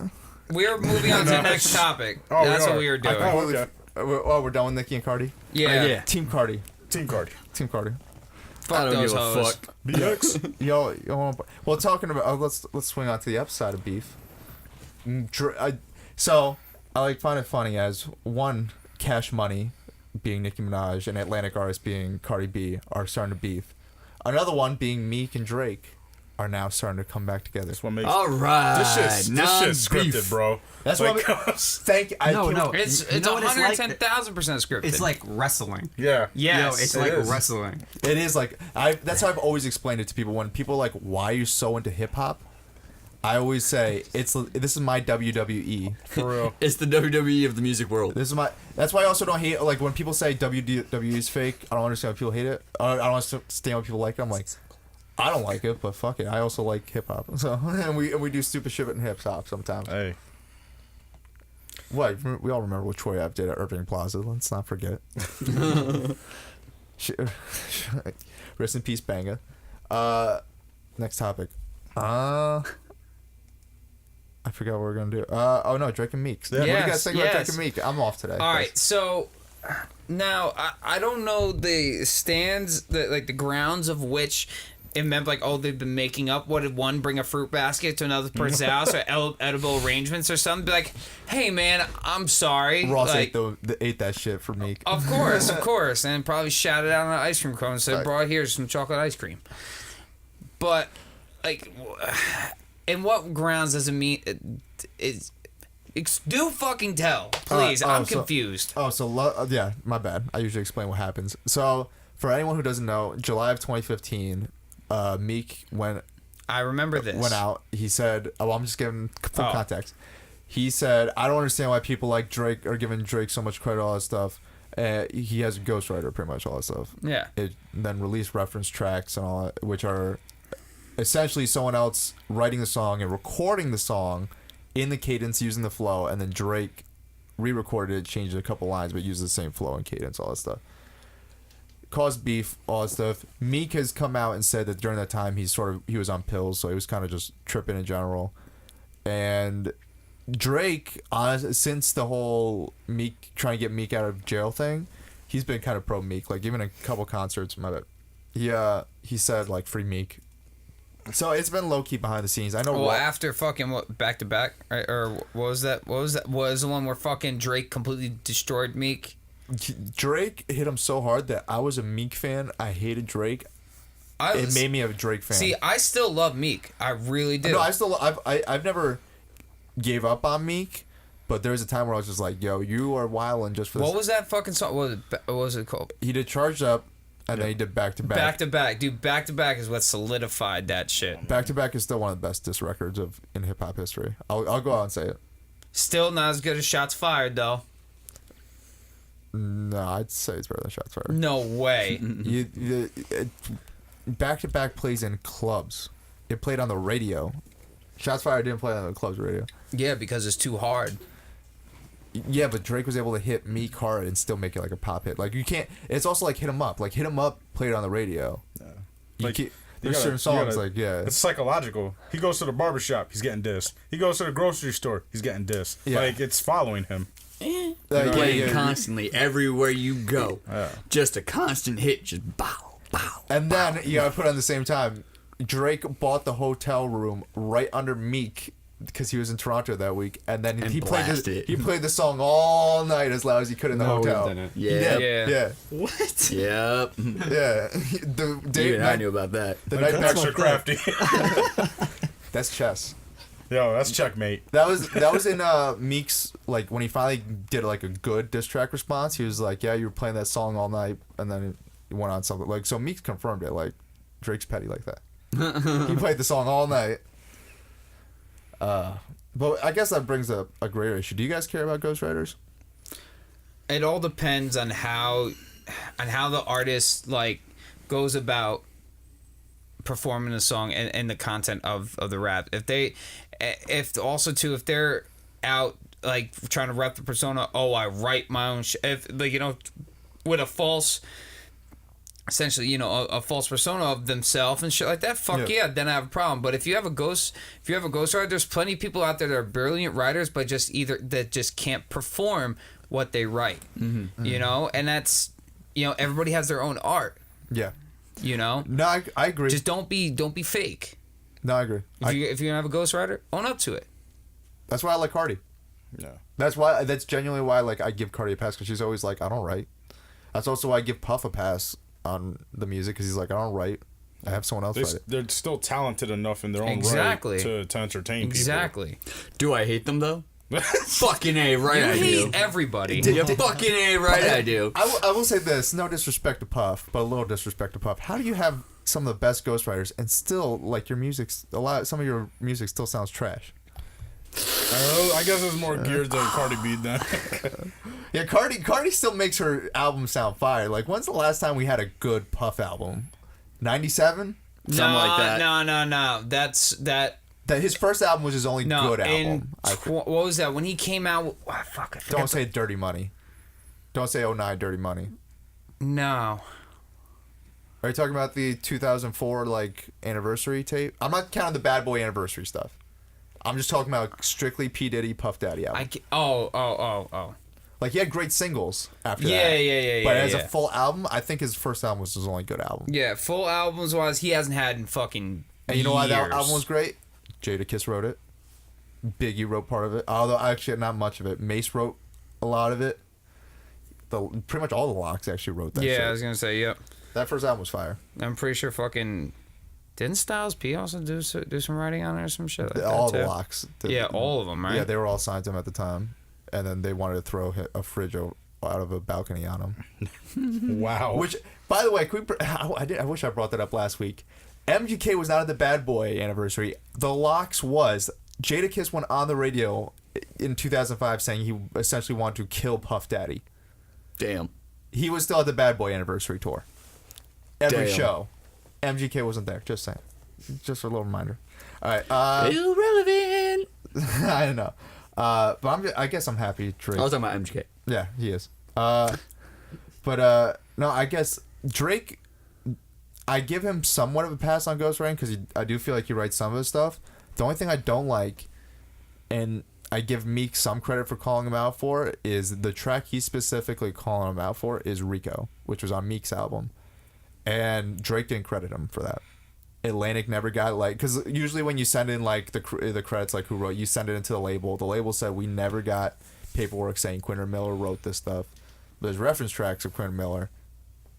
Speaker 2: We're moving on to the next topic.
Speaker 4: Oh,
Speaker 2: That's
Speaker 4: we
Speaker 2: what
Speaker 4: are.
Speaker 2: we were doing.
Speaker 4: Oh, okay.
Speaker 1: We're done with Nicki and Cardi.
Speaker 2: Yeah.
Speaker 1: Team Cardi.
Speaker 4: Team Cardi.
Speaker 1: Team Cardi.
Speaker 2: Fuck
Speaker 5: I don't
Speaker 2: those
Speaker 5: give a
Speaker 2: hoes.
Speaker 5: fuck.
Speaker 4: BX.
Speaker 1: Well, talking about let's swing on to the upside of beef. So I find it funny as one, Cash Money being Nicki Minaj and Atlantic artists being Cardi B are starting to beef. Another one being Meek and Drake are now starting to come back together.
Speaker 4: That's what makes
Speaker 5: All right.
Speaker 4: this shit's scripted, bro.
Speaker 1: That's
Speaker 4: like,
Speaker 1: thank you.
Speaker 3: No.
Speaker 2: It's
Speaker 3: You know what it's like?
Speaker 2: 110,000% scripted.
Speaker 3: It's like wrestling.
Speaker 4: Yeah.
Speaker 2: yes.
Speaker 3: It's
Speaker 4: it
Speaker 3: like
Speaker 4: is.
Speaker 3: wrestling.
Speaker 1: It is like that's how I've always explained it to people. When people are like, "Why are you so into hip hop?" I always say this is my WWE.
Speaker 4: For real.
Speaker 5: It's the WWE of the music world.
Speaker 1: That's why I also don't hate like when people say WWE is fake. I don't understand why people hate it. I don't understand why people like it. I'm like, I don't like it, but fuck it. I also like hip hop. So and we do stupid shit in hip hop sometimes.
Speaker 4: Hey.
Speaker 1: What we all remember what Troy Ave did at Irving Plaza. Let's not forget. Rest in peace, Banga. Next topic. I forgot what we're gonna do. Oh no, Drake and Meek. What do you guys think about Drake and Meek? I'm off today.
Speaker 2: All right, so now I don't know the stands, the grounds of which it meant like, oh, they've been making up. What did one bring a fruit basket to another person's house or edible arrangements or something? Be like, hey man, I'm sorry.
Speaker 1: Ross
Speaker 2: like,
Speaker 1: ate that shit for Meek.
Speaker 2: Of course, and probably shouted out on an ice cream cone and said, "Bro, here's some chocolate ice cream." But like, in what grounds does it mean? Do fucking tell, please. I'm confused.
Speaker 1: Yeah, my bad. I usually explain what happens. So, for anyone who doesn't know, July of 2015, Meek went
Speaker 2: I remember this.
Speaker 1: went out. He said, "Oh, I'm just giving full context." He said, "I don't understand why people like Drake are giving Drake so much credit, all that stuff. He has a ghostwriter, pretty much all that stuff.
Speaker 2: Yeah.
Speaker 1: Then release reference tracks and all that, which are essentially someone else writing the song and recording the song in the cadence using the flow, and then Drake re-recorded it, changed a couple lines, but used the same flow and cadence, all that stuff. Caused beef, all that stuff. Meek has come out and said that during that time he was on pills, so he was kind of just tripping in general. And Drake, since the whole Meek trying to get Meek out of jail thing, he's been kind of pro Meek. Like even a couple concerts, he said like free Meek. So it's been low key behind the scenes. I know.
Speaker 2: Well, after fucking what, back to back, right? Or what was that? What was that? Was the one where fucking Drake completely destroyed Meek?
Speaker 1: Drake hit him so hard that I was a Meek fan. I hated Drake. It made me a Drake fan.
Speaker 2: See, I still love Meek. I really do.
Speaker 1: No, I've never gave up on Meek, but there was a time where I was just like, "Yo, you are wilding just for this."
Speaker 2: What was that fucking song? What was it called?
Speaker 1: He did Charged Up, and then he did Back to Back.
Speaker 2: Back to Back, dude. Back to Back is what solidified that shit.
Speaker 1: Back to Back is still one of the best diss records in hip hop history. I'll go out and say it.
Speaker 2: Still not as good as Shots Fired though.
Speaker 1: No, I'd say it's better than Shots Fired.
Speaker 2: No way.
Speaker 1: Back to Back plays in clubs. It played on the radio. Shots Fired didn't play on the club's radio.
Speaker 2: Yeah, because it's too hard.
Speaker 1: Yeah, but Drake was able to hit Meek hard and still make it like a pop hit. Like you can't. It's also like Hit 'Em Up. Like Hit 'Em Up played on the radio. Yeah. There's certain songs like
Speaker 4: It's psychological. He goes to the barbershop, he's getting dissed. He goes to the grocery store, he's getting dissed.
Speaker 1: Yeah.
Speaker 4: Like it's following him.
Speaker 5: Playing constantly everywhere you go.
Speaker 4: Yeah.
Speaker 5: Just a constant hit. Just bow, bow.
Speaker 1: And then you gotta put on the same time. Drake bought the hotel room right under Meek because he was in Toronto that week, and then he played the song all night as loud as he could in the hotel.
Speaker 3: He didn't.
Speaker 1: Yeah.
Speaker 5: What? Yep.
Speaker 1: Yeah.
Speaker 5: I knew about that.
Speaker 1: The night
Speaker 4: Extra crafty.
Speaker 1: That's chess.
Speaker 4: Yo, that's checkmate.
Speaker 1: That was in Meek's, like when he finally did like a good diss track response. He was like, "Yeah, you were playing that song all night," and then he went on something like so. Meek confirmed it. Like Drake's petty like that. He played the song all night. But I guess that brings up a greater issue. Do you guys care about ghostwriters?
Speaker 2: It all depends on how the artist like goes about performing the song and the content of the rap. If they're out like trying to rep the persona, I write my own shit. If like with a false, essentially a false persona of themselves and shit like that, yeah, then I have a problem. But if you have a ghostwriter, there's plenty of people out there that are brilliant writers, but that just can't perform what they write. Mm-hmm. And that's everybody has their own art.
Speaker 1: Yeah.
Speaker 2: No,
Speaker 1: I agree.
Speaker 2: Just don't be fake.
Speaker 1: No, I agree.
Speaker 2: If you're gonna have a ghostwriter, own up to it.
Speaker 1: That's why I like Cardi.
Speaker 4: Yeah.
Speaker 1: That's genuinely why I give Cardi a pass, because she's always like, I don't write. That's also why I give Puff a pass on the music, because he's like, I don't write. I have someone else write it.
Speaker 4: They're still talented enough in their own right to entertain people.
Speaker 2: Exactly.
Speaker 5: Do I hate them though? Fucking A, right? I do.
Speaker 2: You hate everybody.
Speaker 5: Fucking A, right? I do.
Speaker 1: I will say this: no disrespect to Puff, but a little disrespect to Puff. How do you have some of the best ghostwriters and still like your music's some of your music still sounds trash?
Speaker 4: I guess it's more geared to Cardi B then.
Speaker 1: Yeah, Cardi still makes her album sound fire. Like, when's the last time we had a good Puff album? 97?
Speaker 5: Something like that.
Speaker 2: No. That's
Speaker 1: That his first album was his only good album.
Speaker 2: What was that when he came out?
Speaker 1: Don't say Dirty Money. Don't say 09 Dirty Money.
Speaker 2: No.
Speaker 1: Are you talking about the 2004 anniversary tape? I'm not counting the Bad Boy anniversary stuff. I'm just talking about strictly P Diddy Puff Daddy album.
Speaker 2: Oh.
Speaker 1: Like, he had great singles after that.
Speaker 2: Yeah.
Speaker 1: But as a full album, I think his first album was his only good album.
Speaker 2: Yeah, full albums wise, he hasn't had in fucking
Speaker 1: And you know why that
Speaker 2: years.
Speaker 1: album was great? Jadakiss wrote it. Biggie wrote part of it. Although, actually, not much of it. Mace wrote a lot of it. Pretty much all the Locks actually wrote that shit.
Speaker 2: Yeah, I was going to say, yep.
Speaker 1: That first album was fire.
Speaker 2: I'm pretty sure fucking... Didn't Styles P also do some writing on it or some shit like
Speaker 1: all
Speaker 2: that,
Speaker 1: the
Speaker 2: too?
Speaker 1: Locks.
Speaker 2: Yeah, all of them, right?
Speaker 1: Yeah, they were all signed to him at the time. And then they wanted to throw a fridge out of a balcony on him.
Speaker 4: Wow.
Speaker 1: Which, by the way, I wish I brought that up last week. MGK was not at the Bad Boy anniversary. The Lox was. Jadakiss went on the radio in 2005 saying he essentially wanted to kill Puff Daddy.
Speaker 5: Damn.
Speaker 1: He was still at the Bad Boy anniversary tour. Every
Speaker 5: Damn.
Speaker 1: show. MGK wasn't there. Just saying. Just a little reminder. All right.
Speaker 5: Irrelevant.
Speaker 1: I don't know. But I guess I'm happy Drake.
Speaker 5: I was talking about MGK.
Speaker 1: Yeah, he is. No, I guess Drake, I give him somewhat of a pass on Ghostwriting because I do feel like he writes some of his stuff. The only thing I don't like, and I give Meek some credit for calling him out for, is the track he's specifically calling him out for is Rico, which was on Meek's album. And Drake didn't credit him for that. Atlantic never got, like, because usually when you send in, like, the credits, like, who wrote, you send it into the label. The label said we never got paperwork saying Quentin Miller wrote this stuff. There's reference tracks of Quentin Miller.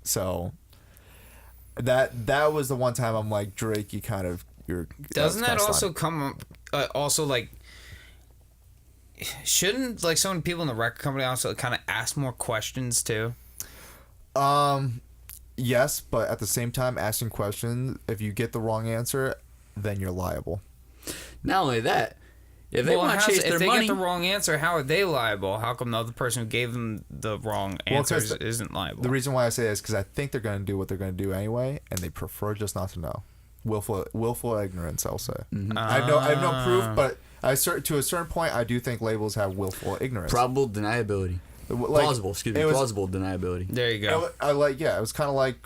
Speaker 1: So, that was the one time I'm like, Drake, you kind of, you're...
Speaker 2: Doesn't that also
Speaker 1: slimy.
Speaker 2: come also like shouldn't like some people in the record company also kind of ask more questions too?
Speaker 1: Yes, but at the same time, asking questions, if you get the wrong answer, then you're liable.
Speaker 5: Not only that, if they want to chase their
Speaker 2: if they
Speaker 5: money,
Speaker 2: get the wrong answer, how are they liable? How come the other person who gave them the wrong answer isn't liable?
Speaker 1: The reason why I say it is because I think they're going to do what they're going to do anyway, and they prefer just not to know. Willful ignorance, I'll say.
Speaker 5: Mm-hmm.
Speaker 1: I have no proof, but to a certain point, I do think labels have willful ignorance.
Speaker 5: probable deniability. Plausible deniability.
Speaker 2: There you go.
Speaker 1: It was kind of like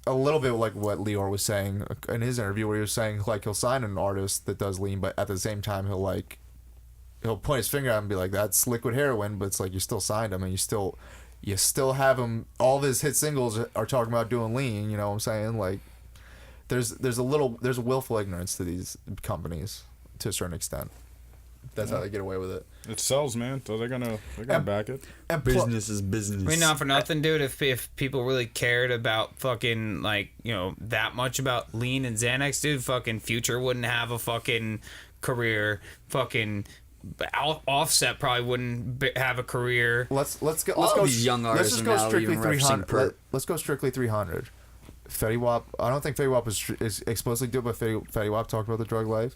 Speaker 1: a little bit like what Lior was saying in his interview, where he was saying like he'll sign an artist that does lean, but at the same time he'll point his finger at him and be like, that's liquid heroin, but it's like you still signed him and you still have him. All of his hit singles are talking about doing lean. You know what I'm saying? Like there's a willful ignorance to these companies to a certain extent. That's how they get away with it.
Speaker 4: It sells, man. So they're gonna back it.
Speaker 1: And
Speaker 5: Business is business.
Speaker 2: I mean, not for nothing, dude. If people really cared about fucking like that much about lean and Xanax, dude, fucking Future wouldn't have a fucking career. Fucking Offset probably wouldn't have a career.
Speaker 1: Let's go.
Speaker 5: All of these young artists
Speaker 1: Let's just
Speaker 5: are
Speaker 1: go
Speaker 5: now
Speaker 1: strictly
Speaker 5: even referencing
Speaker 1: 300.
Speaker 5: Perp.
Speaker 1: Let's go strictly 300. Fetty Wap. I don't think Fetty Wap is explicitly do, but Fetty Wap talked about the drug life.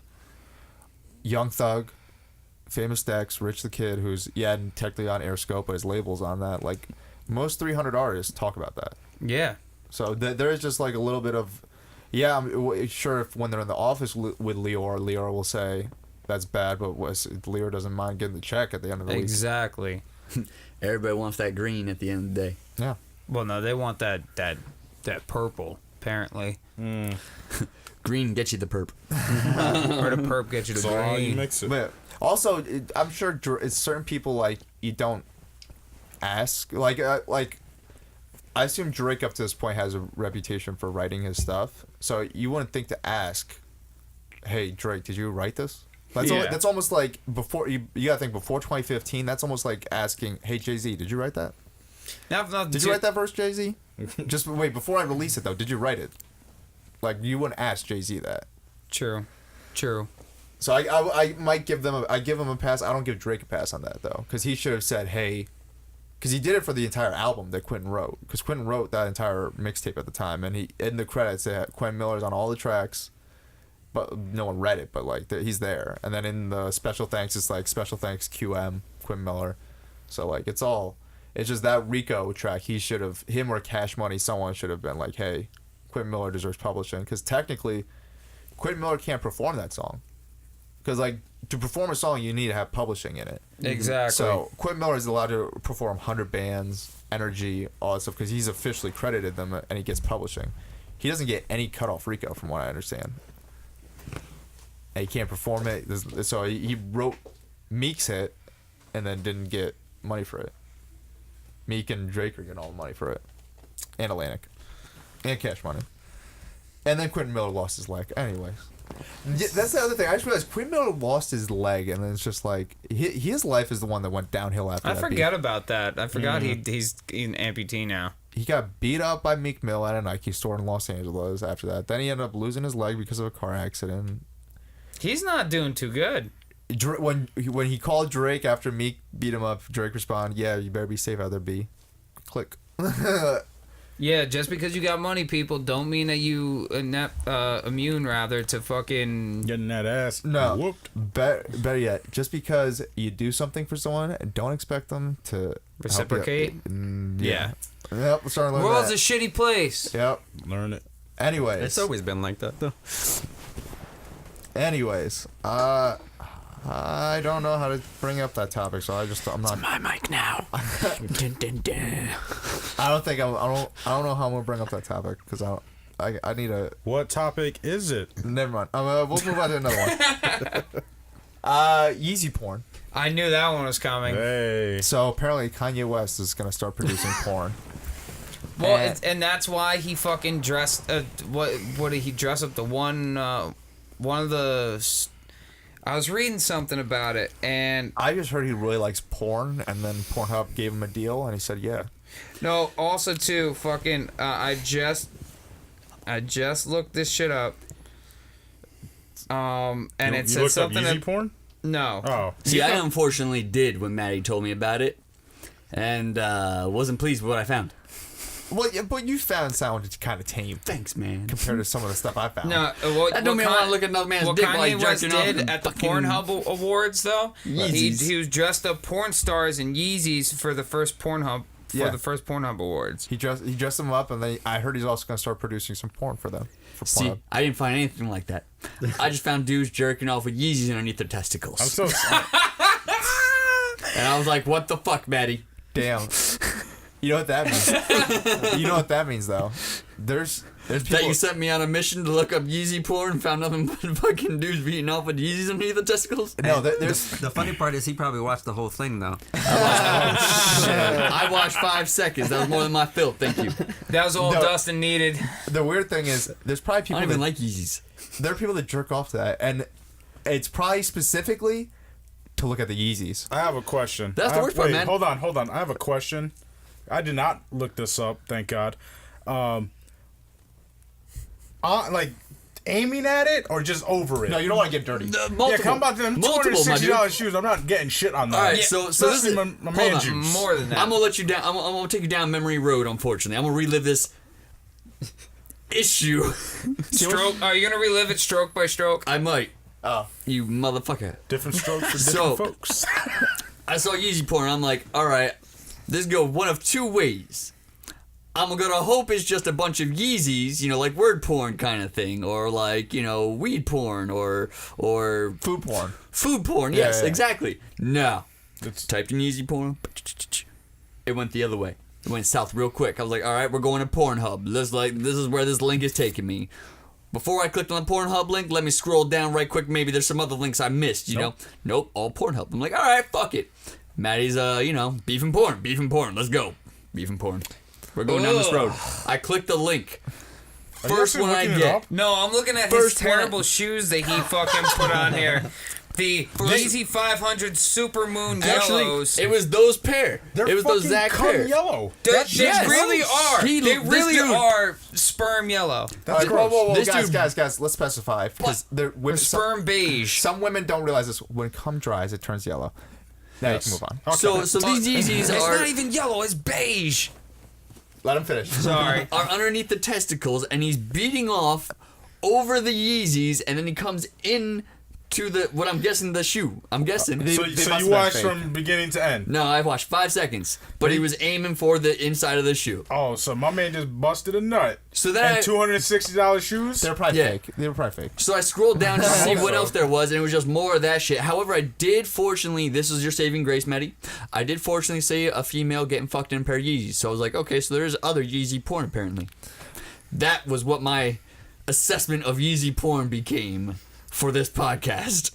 Speaker 1: Young Thug, Famous Dex, Rich the Kid, who's technically on Airscope, but his label's on that. Like most 300 artists talk about that.
Speaker 2: Yeah.
Speaker 1: So there is just like a little bit of, I'm sure if when they're in the office with Lior will say that's bad, but Lior doesn't mind getting the check at the end of the week.
Speaker 2: Exactly.
Speaker 5: Everybody wants that green at the end of the day.
Speaker 1: Yeah.
Speaker 2: Well, no, they want that purple apparently.
Speaker 5: Green gets you the perp.
Speaker 2: Or the perp gets you the
Speaker 4: So how you
Speaker 2: green.
Speaker 4: mix it.
Speaker 1: But also, I'm sure it's certain people like you don't ask. Like I assume Drake up to this point has a reputation for writing his stuff, so you wouldn't think to ask, "Hey Drake, did you write this?" That's almost like before you gotta think before 2015. That's almost like asking, "Hey Jay-Z, did you write that? Did you write that verse, Jay-Z? Just wait before I release it though. Did you write it?" Like you wouldn't ask Jay-Z that.
Speaker 2: True.
Speaker 1: So I might give him a pass. I don't give Drake a pass on that though, because he should have said, "Hey," because he did it for the entire album that Quentin wrote. Because Quentin wrote that entire mixtape at the time, and he in the credits Quentin Miller's on all the tracks, but no one read it. But like he's there, and then in the special thanks, it's like special thanks QM Quentin Miller. So like it's just that Rico track. Him or Cash Money, someone should have been like, "Hey, Quentin Miller deserves publishing," because technically, Quentin Miller can't perform that song. Because, like, to perform a song, you need to have publishing in it.
Speaker 2: Exactly.
Speaker 1: So, Quentin Miller is allowed to perform 100 bands, Energy, all that stuff, because he's officially credited them and he gets publishing. He doesn't get any cut off Rico, from what I understand. And he can't perform it. So, he wrote Meek's hit and then didn't get money for it. Meek and Drake are getting all the money for it. And Atlantic. And Cash Money. And then Quentin Miller lost his leg. Anyways. Yeah, that's the other thing. I just realized Quentin Miller lost his leg, and then it's just like his life is the one that went downhill after that.
Speaker 2: I forgot about that. I forgot he's an amputee now.
Speaker 1: He got beat up by Meek Mill at a Nike store in Los Angeles after that. Then he ended up losing his leg because of a car accident.
Speaker 2: He's not doing too good.
Speaker 1: When he called Drake after Meek beat him up, Drake responded, "Yeah, you better be safe out there, B." Click.
Speaker 2: Yeah, just because you got money, people, don't mean that you immune rather to fucking.
Speaker 4: Getting that ass
Speaker 1: No.
Speaker 4: whooped.
Speaker 1: Better yet, just because you do something for someone, don't expect them to
Speaker 2: Reciprocate?
Speaker 1: help you.
Speaker 2: Yeah.
Speaker 1: Yep, we're starting to learn
Speaker 2: World's
Speaker 1: that.
Speaker 2: a shitty place.
Speaker 1: Yep.
Speaker 4: Learn it.
Speaker 1: Anyways.
Speaker 3: It's always been like that, though.
Speaker 1: Anyways, I don't know how to bring up that topic, so I'm not.
Speaker 5: My mic now. Dun, dun, dun.
Speaker 1: I don't know how I'm gonna bring up that topic because I need a.
Speaker 4: What topic is it?
Speaker 1: Never mind. We'll move on to another one. Yeezy porn.
Speaker 2: I knew that one was coming.
Speaker 4: Hey.
Speaker 1: So apparently Kanye West is gonna start producing porn.
Speaker 2: Well, and that's why he fucking dressed. What did he dress up? The one of the. I was reading something about it, and
Speaker 1: I just heard he really likes porn, and then Pornhub gave him a deal, and he said, "Yeah."
Speaker 2: no. Also, too, fucking. I just looked this shit up. And it
Speaker 4: You
Speaker 2: said
Speaker 4: looked up
Speaker 2: something.
Speaker 4: Yeezy porn?
Speaker 2: No.
Speaker 4: Oh.
Speaker 5: See, I unfortunately did when Maddie told me about it, and wasn't pleased with what I found.
Speaker 1: Well, yeah, but you found sound kind of tame
Speaker 5: Thanks, man.
Speaker 1: compared to some of the stuff I found.
Speaker 2: No, what,
Speaker 5: That don't mean I want to look at another man's
Speaker 2: what
Speaker 5: dick while
Speaker 2: Kanye
Speaker 5: he's
Speaker 2: West
Speaker 5: jerking off
Speaker 2: did
Speaker 5: and
Speaker 2: at the
Speaker 5: fucking-
Speaker 2: Pornhub Awards, though,
Speaker 5: Yeezys.
Speaker 2: he was dressed up porn stars in Yeezys for the first Pornhub
Speaker 1: Yeah.
Speaker 2: the first Pornhub Awards.
Speaker 1: He dressed them up, and then I heard he's also gonna start producing some porn for them. For
Speaker 5: See,
Speaker 1: Pornhub.
Speaker 5: I didn't find anything like that. I just found dudes jerking off with Yeezys underneath their testicles.
Speaker 4: I'm so sorry.
Speaker 5: And I was like, what the fuck, Maddie?
Speaker 1: Damn. You know what that means? You know what that means, though. There's people.
Speaker 5: That you sent me on a mission to look up Yeezy porn and found nothing but fucking dudes beating off with Yeezys underneath the testicles?
Speaker 1: No, there's.
Speaker 3: The funny part is he probably watched the whole thing, though.
Speaker 5: I watched 5 seconds. That was more than my filth. Thank you.
Speaker 2: That was all
Speaker 1: No.
Speaker 2: Dustin needed.
Speaker 1: The weird thing is, there's probably
Speaker 5: I
Speaker 1: people
Speaker 5: don't even
Speaker 1: that
Speaker 5: like Yeezys.
Speaker 1: there are people that jerk off to that, and it's probably specifically to look at the Yeezys.
Speaker 4: I have a question.
Speaker 5: That's the
Speaker 4: I have-
Speaker 5: worst part,
Speaker 4: wait,
Speaker 5: man.
Speaker 4: Hold on. I have a question. I did not look this up, thank God. Like, aiming at it or just over it?
Speaker 1: No, you don't want to get dirty.
Speaker 5: Multiple.
Speaker 4: Yeah, come about them
Speaker 5: Multiple, my dude.
Speaker 4: $260 shoes. I'm not getting shit on that.
Speaker 5: All right, so this
Speaker 4: Especially
Speaker 5: is
Speaker 4: my
Speaker 5: hold
Speaker 4: man
Speaker 5: on.
Speaker 4: juice.
Speaker 2: More than that.
Speaker 5: I'm gonna let you down. I'm gonna take you down memory road. Unfortunately, I'm gonna relive this issue.
Speaker 2: Stroke. Are you gonna relive it stroke by stroke?
Speaker 5: I might.
Speaker 1: Oh.
Speaker 5: You motherfucker.
Speaker 4: Different strokes for
Speaker 5: So-
Speaker 4: different folks.
Speaker 5: I saw Yeezy porn. I'm like, all right, this go one of two ways. I'm gonna hope it's just a bunch of Yeezys, you know, like word porn kind of thing, or like, you know, weed porn, or
Speaker 1: Food porn.
Speaker 5: food porn.
Speaker 1: Yeah,
Speaker 5: Yes,
Speaker 1: yeah.
Speaker 5: exactly. No,
Speaker 4: It's
Speaker 5: typed in Yeezy porn. It went the other way. It went south real quick. I was like, all right, we're going to Pornhub. This is where this link is taking me. Before I clicked on the Pornhub link, let me scroll down right quick. Maybe there's some other links I missed, you know? Nope, all Pornhub. I'm like, all right, fuck it. Maddie's, you know, beef and porn. Let's go. Beef and porn. We're going down this road. I clicked the link.
Speaker 4: Are you
Speaker 5: First
Speaker 4: actually
Speaker 5: one I
Speaker 4: looking it
Speaker 5: get.
Speaker 4: up?
Speaker 2: No, I'm looking at his
Speaker 5: First one-
Speaker 2: terrible shoes that he fucking put on here. The Yeezy 500 Super Moon
Speaker 5: Actually,
Speaker 2: Yellows.
Speaker 5: it was those pair.
Speaker 4: They're
Speaker 5: It was those
Speaker 4: fucking
Speaker 5: Zach
Speaker 4: cum
Speaker 5: pair.
Speaker 4: yellow.
Speaker 2: They
Speaker 5: yes.
Speaker 2: really are.
Speaker 5: He-
Speaker 2: They
Speaker 5: this
Speaker 2: really
Speaker 5: dude-
Speaker 2: are sperm yellow.
Speaker 4: That's
Speaker 1: Whoa,
Speaker 4: gross.
Speaker 1: whoa, whoa,
Speaker 5: This
Speaker 1: guys,
Speaker 5: dude-
Speaker 1: guys, let's specify because
Speaker 2: Or sperm beige.
Speaker 1: some women don't realize this. When cum dries, it turns yellow. Now
Speaker 4: Yes.
Speaker 1: you can move on.
Speaker 4: Okay.
Speaker 5: So these Yeezys
Speaker 2: It's
Speaker 5: are
Speaker 2: not even yellow. It's beige.
Speaker 1: Let him finish.
Speaker 2: Sorry.
Speaker 5: are underneath the testicles, and he's beating off over the Yeezys, and then he comes in to the what I'm guessing the shoe. I'm guessing.
Speaker 1: They
Speaker 4: so
Speaker 1: must
Speaker 4: you
Speaker 1: have been
Speaker 4: watched
Speaker 1: fake.
Speaker 4: from beginning to end.
Speaker 5: No, I watched 5 seconds, but he was aiming for the inside of the shoe.
Speaker 4: Oh, so my man just busted a nut.
Speaker 5: So then
Speaker 4: And $260 shoes?
Speaker 1: They're probably
Speaker 5: Yeah.
Speaker 1: fake. They were probably fake.
Speaker 5: So I scrolled down to see what
Speaker 4: so.
Speaker 5: else there was, and it was just more of that shit. However, I did fortunately, this is your saving grace, Maddie. I did fortunately see a female getting fucked in a pair of Yeezys. So I was like, okay, so there's other Yeezy porn apparently. That was what my assessment of Yeezy porn became for this podcast.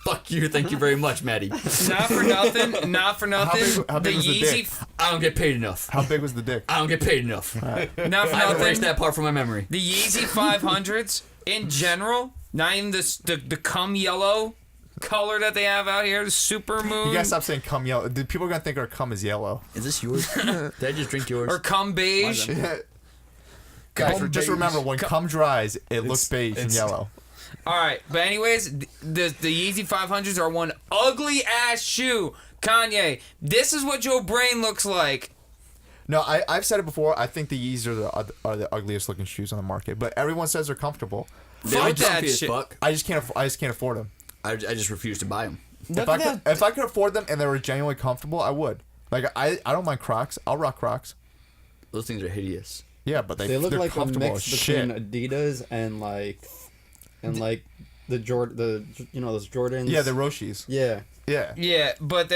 Speaker 5: Fuck you, thank you very much, Maddie.
Speaker 2: Not for nothing. Not for nothing.
Speaker 1: how big
Speaker 2: the
Speaker 1: was the
Speaker 2: Yeezy.
Speaker 1: dick?
Speaker 5: I don't get paid enough.
Speaker 1: How big was the dick?
Speaker 5: I don't get paid enough.
Speaker 2: Not for
Speaker 5: I erased
Speaker 2: nothing.
Speaker 5: that part from my memory.
Speaker 2: The Yeezy 500s in general, not even the cum yellow color that they have out here, the super moon
Speaker 1: You gotta stop saying cum yellow. People are gonna think our cum is yellow.
Speaker 5: Is this yours? Did I just drink yours?
Speaker 2: or cum beige.
Speaker 1: Guys,
Speaker 4: Cum
Speaker 1: just
Speaker 4: beige.
Speaker 1: remember when cum dries, it looks beige and yellow.
Speaker 2: All right, but anyways, the Yeezy 500s are one ugly ass shoe. Kanye, this is what your brain looks like.
Speaker 1: No, I've said it before. I think the Yeezys are the ugliest looking shoes on the market, but everyone says they're comfortable.
Speaker 5: They
Speaker 2: Fuck
Speaker 5: look
Speaker 2: that
Speaker 5: comfy as
Speaker 2: shit.
Speaker 5: fuck.
Speaker 1: I just can't afford them.
Speaker 5: I just refuse to buy them.
Speaker 1: If I could afford them and they were genuinely comfortable, I would. Like I don't mind Crocs. I'll rock Crocs.
Speaker 5: Those things are hideous.
Speaker 1: Yeah, but
Speaker 6: They look
Speaker 1: they're
Speaker 6: like a
Speaker 1: comfortable
Speaker 6: mix
Speaker 1: as
Speaker 6: between
Speaker 1: shit.
Speaker 6: Adidas and those Jordans.
Speaker 1: Yeah, the Roshis.
Speaker 6: Yeah.
Speaker 1: Yeah.
Speaker 2: Yeah, but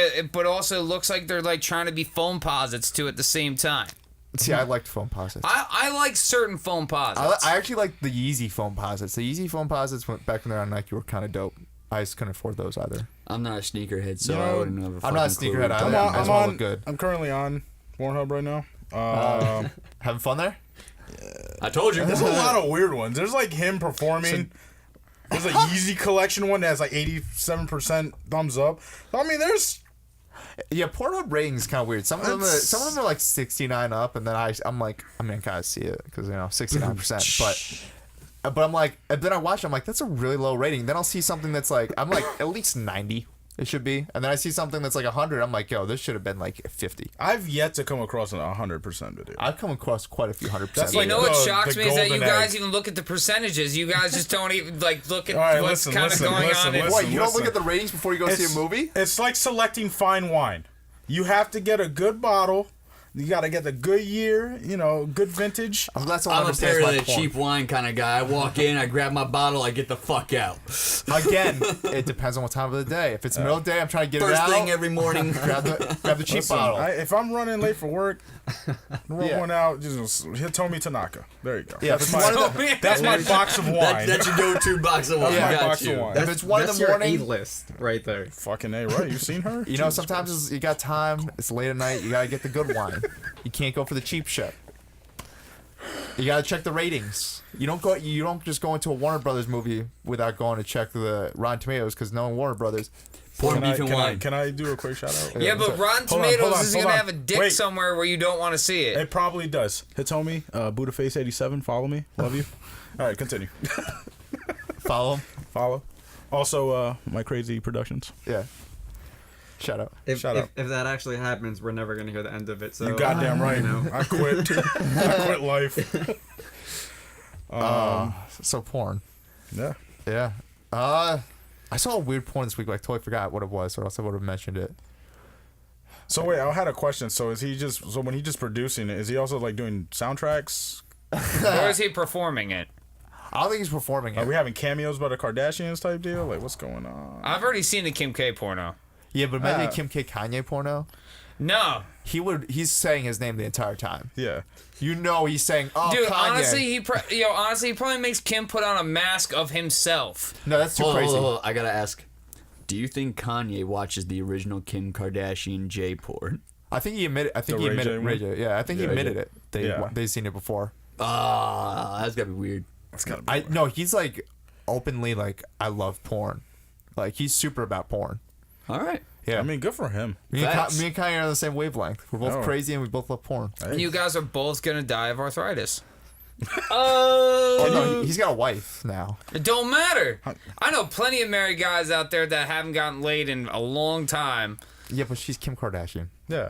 Speaker 2: also looks like they're like trying to be foam posits too at the same time.
Speaker 1: See, I liked foam posits.
Speaker 2: I like certain foam posits.
Speaker 1: I actually like the Yeezy foam posits. The Yeezy foam posits went back when they were on Nike were kind of dope. I just couldn't afford those either.
Speaker 5: I'm not a sneakerhead, so
Speaker 4: You
Speaker 5: I
Speaker 4: know,
Speaker 5: wouldn't have a
Speaker 1: I'm not a
Speaker 5: fucking clue.
Speaker 1: sneakerhead either.
Speaker 4: I'm
Speaker 1: I just wanna look good.
Speaker 4: I'm currently on Pornhub right now.
Speaker 1: Having fun there?
Speaker 5: I told you.
Speaker 4: There's a lot of weird ones. There's like him performing. There's a Yeezy collection one that has like 87% thumbs up. I mean, there's
Speaker 1: Yeah, Pornhub ratings kind of weird. Some of them are like 69 up, and then I'm like, I mean, I kind of see it because 69%, but I'm like, and then I watch, I'm like, that's a really low rating. Then I'll see something that's like, I'm like, at least 90. It should be, and then I see something that's like 100. I'm like, yo, this should have been like 50.
Speaker 4: I've yet to come across a 100% video.
Speaker 1: I've come across quite a few 100%.
Speaker 4: That's
Speaker 2: You
Speaker 4: like
Speaker 2: know what
Speaker 4: the-
Speaker 2: shocks
Speaker 4: the
Speaker 2: me is that you
Speaker 4: golden
Speaker 2: guys
Speaker 4: egg.
Speaker 2: even look at the percentages. You guys just don't even like look at
Speaker 4: All right,
Speaker 2: what's kind of
Speaker 4: listen,
Speaker 2: going on. in-
Speaker 1: What, you don't look
Speaker 4: listen.
Speaker 1: at the ratings before you go see a movie?
Speaker 4: It's like selecting fine wine. You have to get a good bottle. You got to get the good year, good vintage.
Speaker 1: I'm glad someone
Speaker 5: I'm
Speaker 1: understands
Speaker 5: apparently
Speaker 1: my
Speaker 5: a
Speaker 1: porn.
Speaker 5: cheap wine kind of guy. I walk in, I grab my bottle, I get the fuck out.
Speaker 1: Again, it depends on what time of the day. If it's middle of the day, I'm trying to get it
Speaker 5: First
Speaker 1: out.
Speaker 5: thing every morning.
Speaker 1: grab the cheap
Speaker 4: Listen,
Speaker 1: bottle.
Speaker 4: if I'm running late for work, roll
Speaker 1: Yeah.
Speaker 4: one out. Just hit Tomi Tanaka. There you go.
Speaker 1: Yeah,
Speaker 4: that's
Speaker 1: if
Speaker 4: my,
Speaker 1: it's one of the-
Speaker 4: that's my box of wine.
Speaker 5: That's your go-to box of wine.
Speaker 4: That's my
Speaker 5: Got
Speaker 4: box
Speaker 5: you.
Speaker 4: of wine.
Speaker 1: If it's 1 in
Speaker 6: That's
Speaker 1: the morning,
Speaker 6: your A-list right there.
Speaker 4: Fucking A, right? You seen her?
Speaker 1: sometimes you got time. It's late at night. You gotta get the good wine. You can't go for the cheap shit. You gotta check the ratings. You don't just go into a Warner Brothers movie without going to check the Rotten Tomatoes because knowing Warner Brothers.
Speaker 5: Porn, beef, and wine.
Speaker 4: Can I do a quick shout out?
Speaker 2: Yeah, but Rotten
Speaker 4: Hold on,
Speaker 2: Tomatoes
Speaker 4: hold
Speaker 2: is
Speaker 4: on.
Speaker 2: gonna have a dick
Speaker 4: Wait.
Speaker 2: somewhere where you don't want to see it.
Speaker 4: It probably does. Hitomi, Buddhaface87, follow me. Love you. All right, continue.
Speaker 1: Follow 'em.
Speaker 4: Follow. Also, MyCrazyProductions.
Speaker 1: Yeah. Shout out.
Speaker 6: If
Speaker 4: Shout out.
Speaker 6: that actually happens, we're never gonna hear the end of it. So
Speaker 4: You goddamn right.
Speaker 6: you know.
Speaker 4: I quit. I quit life.
Speaker 1: So porn.
Speaker 4: Yeah.
Speaker 1: Yeah. I saw a weird porn this week. But I totally forgot what it was, or else I would have mentioned it.
Speaker 4: So wait, I had a question. So when he's just producing it, is he also like doing soundtracks?
Speaker 2: Or is he performing it?
Speaker 1: I don't think he's performing
Speaker 4: Are
Speaker 1: it.
Speaker 4: we having cameos by the Kardashians type deal? Like, what's going on?
Speaker 2: I've already seen the Kim K porno.
Speaker 1: Yeah, but imagine
Speaker 4: Ah.
Speaker 1: Kim K Kanye porno.
Speaker 2: No,
Speaker 1: He's saying his name the entire time.
Speaker 4: Yeah.
Speaker 1: He's saying, "Oh,
Speaker 2: dude.
Speaker 1: Kanye."
Speaker 2: Honestly, he probably makes Kim put on a mask of himself.
Speaker 1: No, that's too
Speaker 5: Hold on,
Speaker 1: crazy.
Speaker 5: hold on. I gotta ask. Do you think Kanye watches the original Kim Kardashian J porn?
Speaker 1: I think he admitted.
Speaker 4: The Ray J one?
Speaker 1: Ray J. Yeah, I think he
Speaker 5: Yeah,
Speaker 1: admitted
Speaker 5: Ray
Speaker 1: it.
Speaker 4: Yeah.
Speaker 1: They've seen it before.
Speaker 5: That's gotta be weird.
Speaker 4: It's gotta be.
Speaker 1: No, he's like openly like, I love porn. Like he's super about porn.
Speaker 5: All right.
Speaker 1: Yeah,
Speaker 4: I mean, good for him.
Speaker 1: me
Speaker 5: facts.
Speaker 1: and Kanye are on the same wavelength. We're both
Speaker 4: Oh.
Speaker 1: crazy and we both love porn.
Speaker 4: Hey.
Speaker 2: You guys are both gonna die of arthritis.
Speaker 1: Oh no, he's got a wife now.
Speaker 2: It don't matter. I know plenty of married guys out there that haven't gotten laid in a long time.
Speaker 1: Yeah, but she's Kim Kardashian.
Speaker 4: Yeah.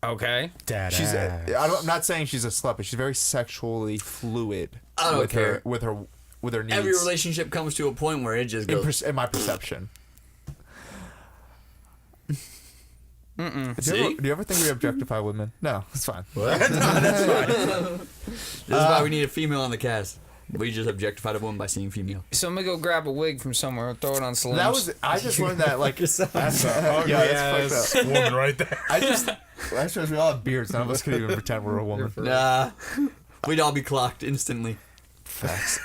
Speaker 2: Okay.
Speaker 4: Dad.
Speaker 1: She's. I'm not saying she's a slut, but she's very sexually fluid.
Speaker 5: I don't care.
Speaker 1: With her needs.
Speaker 5: Every relationship comes to a point where it just goes.
Speaker 1: in my perception. Do
Speaker 5: See?
Speaker 1: you ever think we objectify women? No, it's fine.
Speaker 5: This is why we need a female on the cast. We just objectified a woman by seeing female.
Speaker 2: So I'm gonna go grab a wig from somewhere, throw it on Slims.
Speaker 1: That was. I just learned that like.
Speaker 4: That's a ugly
Speaker 1: that's
Speaker 4: ass
Speaker 1: fucked
Speaker 4: woman right there.
Speaker 1: I just realized we all have beards. None of us could even pretend we're a woman.
Speaker 5: Nah. We'd all be clocked instantly.
Speaker 1: Facts.